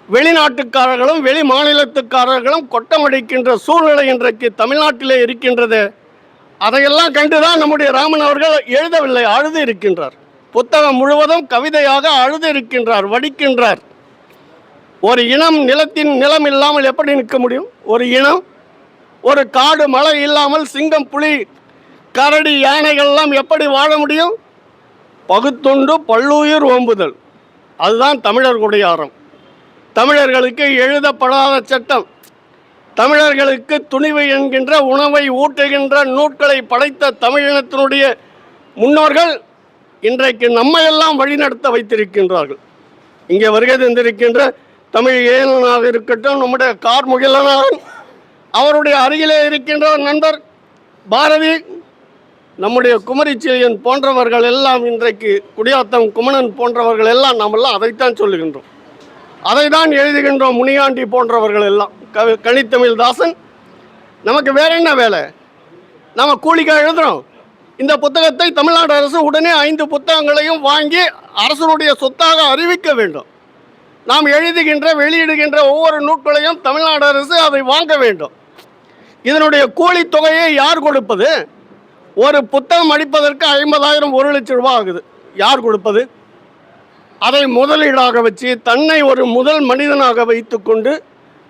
வெளிநாட்டுக்காரர்களும் வெளி மாநிலத்துக்காரர்களும் கொட்டமடிக்கின்ற சூழ்நிலை இன்றைக்கு தமிழ்நாட்டிலே இருக்கின்றது. அதையெல்லாம் கண்டுதான் நம்முடைய ராமன் அவர்கள் எழுதவில்லை, அழுது இருக்கின்றார். புத்தகம் முழுவதும் கவிதையாக அழுது இருக்கின்றார், வடிக்கின்றார். ஒரு இனம் நிலத்தின் நிலம் இல்லாமல் எப்படி நிற்க முடியும்? ஒரு இனம், ஒரு காடு மலை இல்லாமல் சிங்கம் புலி கரடி யானைகள்லாம் எப்படி வாழ முடியும்? பகுத்துண்டு பல்லுயிர் ஓம்புதல், அதுதான் தமிழர்களுடைய அறம். தமிழர்களுக்கு எழுதப்படாத சட்டம், தமிழர்களுக்கு துணிவு என்கின்ற உணவை ஊட்டுகின்ற நூட்களை படைத்த தமிழினத்தினுடைய முன்னோர்கள் இன்றைக்கு நம்மையெல்லாம் வழிநடத்த வைத்திருக்கின்றார்கள். இங்கே வருகை தந்திருக்கின்ற தமிழ் ஏனனாக இருக்கட்டும், நம்முடைய கார்முகிலனாக, அவருடைய அருகிலே இருக்கின்ற நண்பர் பாரதி, நம்முடைய குமரிச்செழியன் போன்றவர்கள் எல்லாம், இன்றைக்கு குடியாத்தம் குமணன் போன்றவர்கள் எல்லாம் நாமெல்லாம் அதைத்தான் சொல்லுகின்றோம், அதை தான் எழுதுகின்றோம். முனியாண்டி போன்றவர்கள் எல்லாம், கனித்தமிழ் தாசன். நமக்கு வேற என்ன வேலை? நம்ம கூலிக்காக எழுதுகிறோம். இந்த புத்தகத்தை தமிழ்நாடு அரசு உடனே 5 புத்தகங்களையும் வாங்கி அரசனுடைய சொத்தாக அறிவிக்க வேண்டும். நாம் எழுதுகின்ற வெளியிடுகின்ற ஒவ்வொரு நூட்களையும் தமிழ்நாடு அரசு அதை வாங்க வேண்டும். இதனுடைய கூலி தொகையை யார் கொடுப்பது? ஒரு புத்தகம் அடிப்பதற்கு 50,000 1 லட்சம் ரூபாய் ஆகுது. யார் கொடுப்பது? அதை முதலீடாக வச்சு தன்னை ஒரு முதல் மனிதனாக வைத்துக்கொண்டு,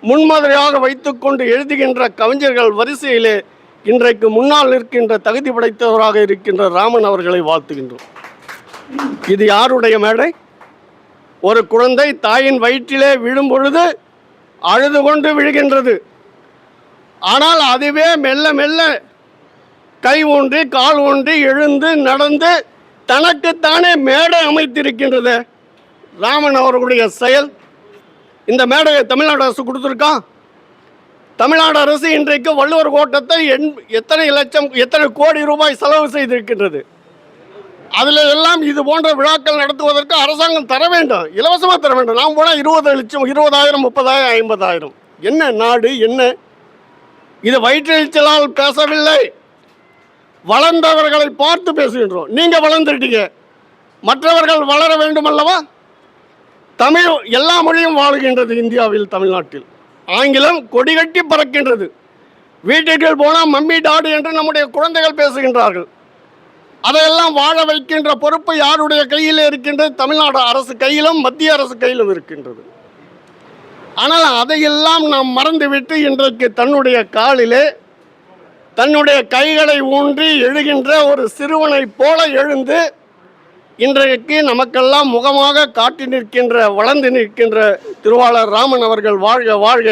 முன்மாதிரியாக வைத்துக்கொண்டு எழுதுகின்ற கவிஞர்கள் வரிசையிலே இன்றைக்கு முன்னால் இருக்கின்ற தகுதி படைத்தவராக இருக்கின்ற ராமன் அவர்களை வாழ்த்துகின்றோம். இது யாருடைய மேடை? ஒரு குழந்தை தாயின் வயிற்றிலே விழும் பொழுது அழுது கொண்டு விழுகின்றது. ஆனால் அதுவே மெல்ல மெல்ல கை ஊன்றி கால் ஊன்றி எழுந்து நடந்து தனக்குத்தானே மேடை அமைத்திருக்கின்றது. ராமன் அவர்களுடைய செயல். இந்த மேடையை தமிழ்நாடு அரசு கொடுத்துருக்கா? தமிழ்நாடு அரசு இன்றைக்கு வள்ளுவர் கோட்டத்தை எத்தனை கோடி ரூபாய் செலவு செய்திருக்கின்றது. அதில் எல்லாம் இது போன்ற விழாக்கள் நடத்துவதற்கு அரசாங்கம் தர வேண்டும், இலவசமாக தர வேண்டும். நாம் போனால் 20 லட்சம், 20,000, 30,000, 50,000. என்ன நாடு என்ன இது? வயிற்றெழுச்சலால் பேசவில்லை, வளர்ந்தவர்களை பார்த்து பேசுகின்றோம். நீங்கள் வளர்ந்துட்டீங்க, மற்றவர்கள் வளர வேண்டும் அல்லவா? தமிழ் எல்லா மொழியும் வாழ்கின்றது இந்தியாவில். தமிழ்நாட்டில் ஆங்கிலம் கொடிகட்டி பறக்கின்றது. வீட்டுக்கு போனால் மம்மி டாடி என்று நம்முடைய குழந்தைகள் பேசுகின்றார்கள். அதையெல்லாம் வாழ வைக்கின்ற பொறுப்பு யாருடைய கையில் இருக்கின்றது? தமிழ்நாடு அரசு கையிலும் மத்திய அரசு கையிலும் இருக்கின்றது. ஆனால் அதையெல்லாம் நாம் மறந்துவிட்டு இன்றைக்கு தன்னுடைய காலிலே தன்னுடைய கைகளை ஊன்றி எழுகின்ற ஒரு சிறுவனை போல எழுந்து இன்றைக்கு நமக்கெல்லாம் முகமாக காட்டி நிற்கின்ற, வளர்ந்து நிற்கின்ற திருவாளர் ராமன் அவர்கள் வாழ்க வாழ்க.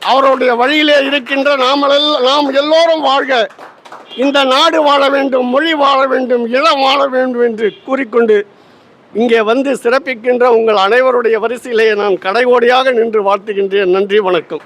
அவருடைய வழியிலே இருக்கின்ற நாம் எல்லோரும் வாழ்க. இந்த நாடு வாழ வேண்டும், மொழி வாழ வேண்டும், இனம் வாழ வேண்டும் என்று கூறிக்கொண்டு இங்கே வந்து சிறப்பிக்கின்ற உங்கள் அனைவருடைய வரிசையிலே நான் கடைகோடியாக நின்று வாழ்த்துகின்றேன். நன்றி, வணக்கம்.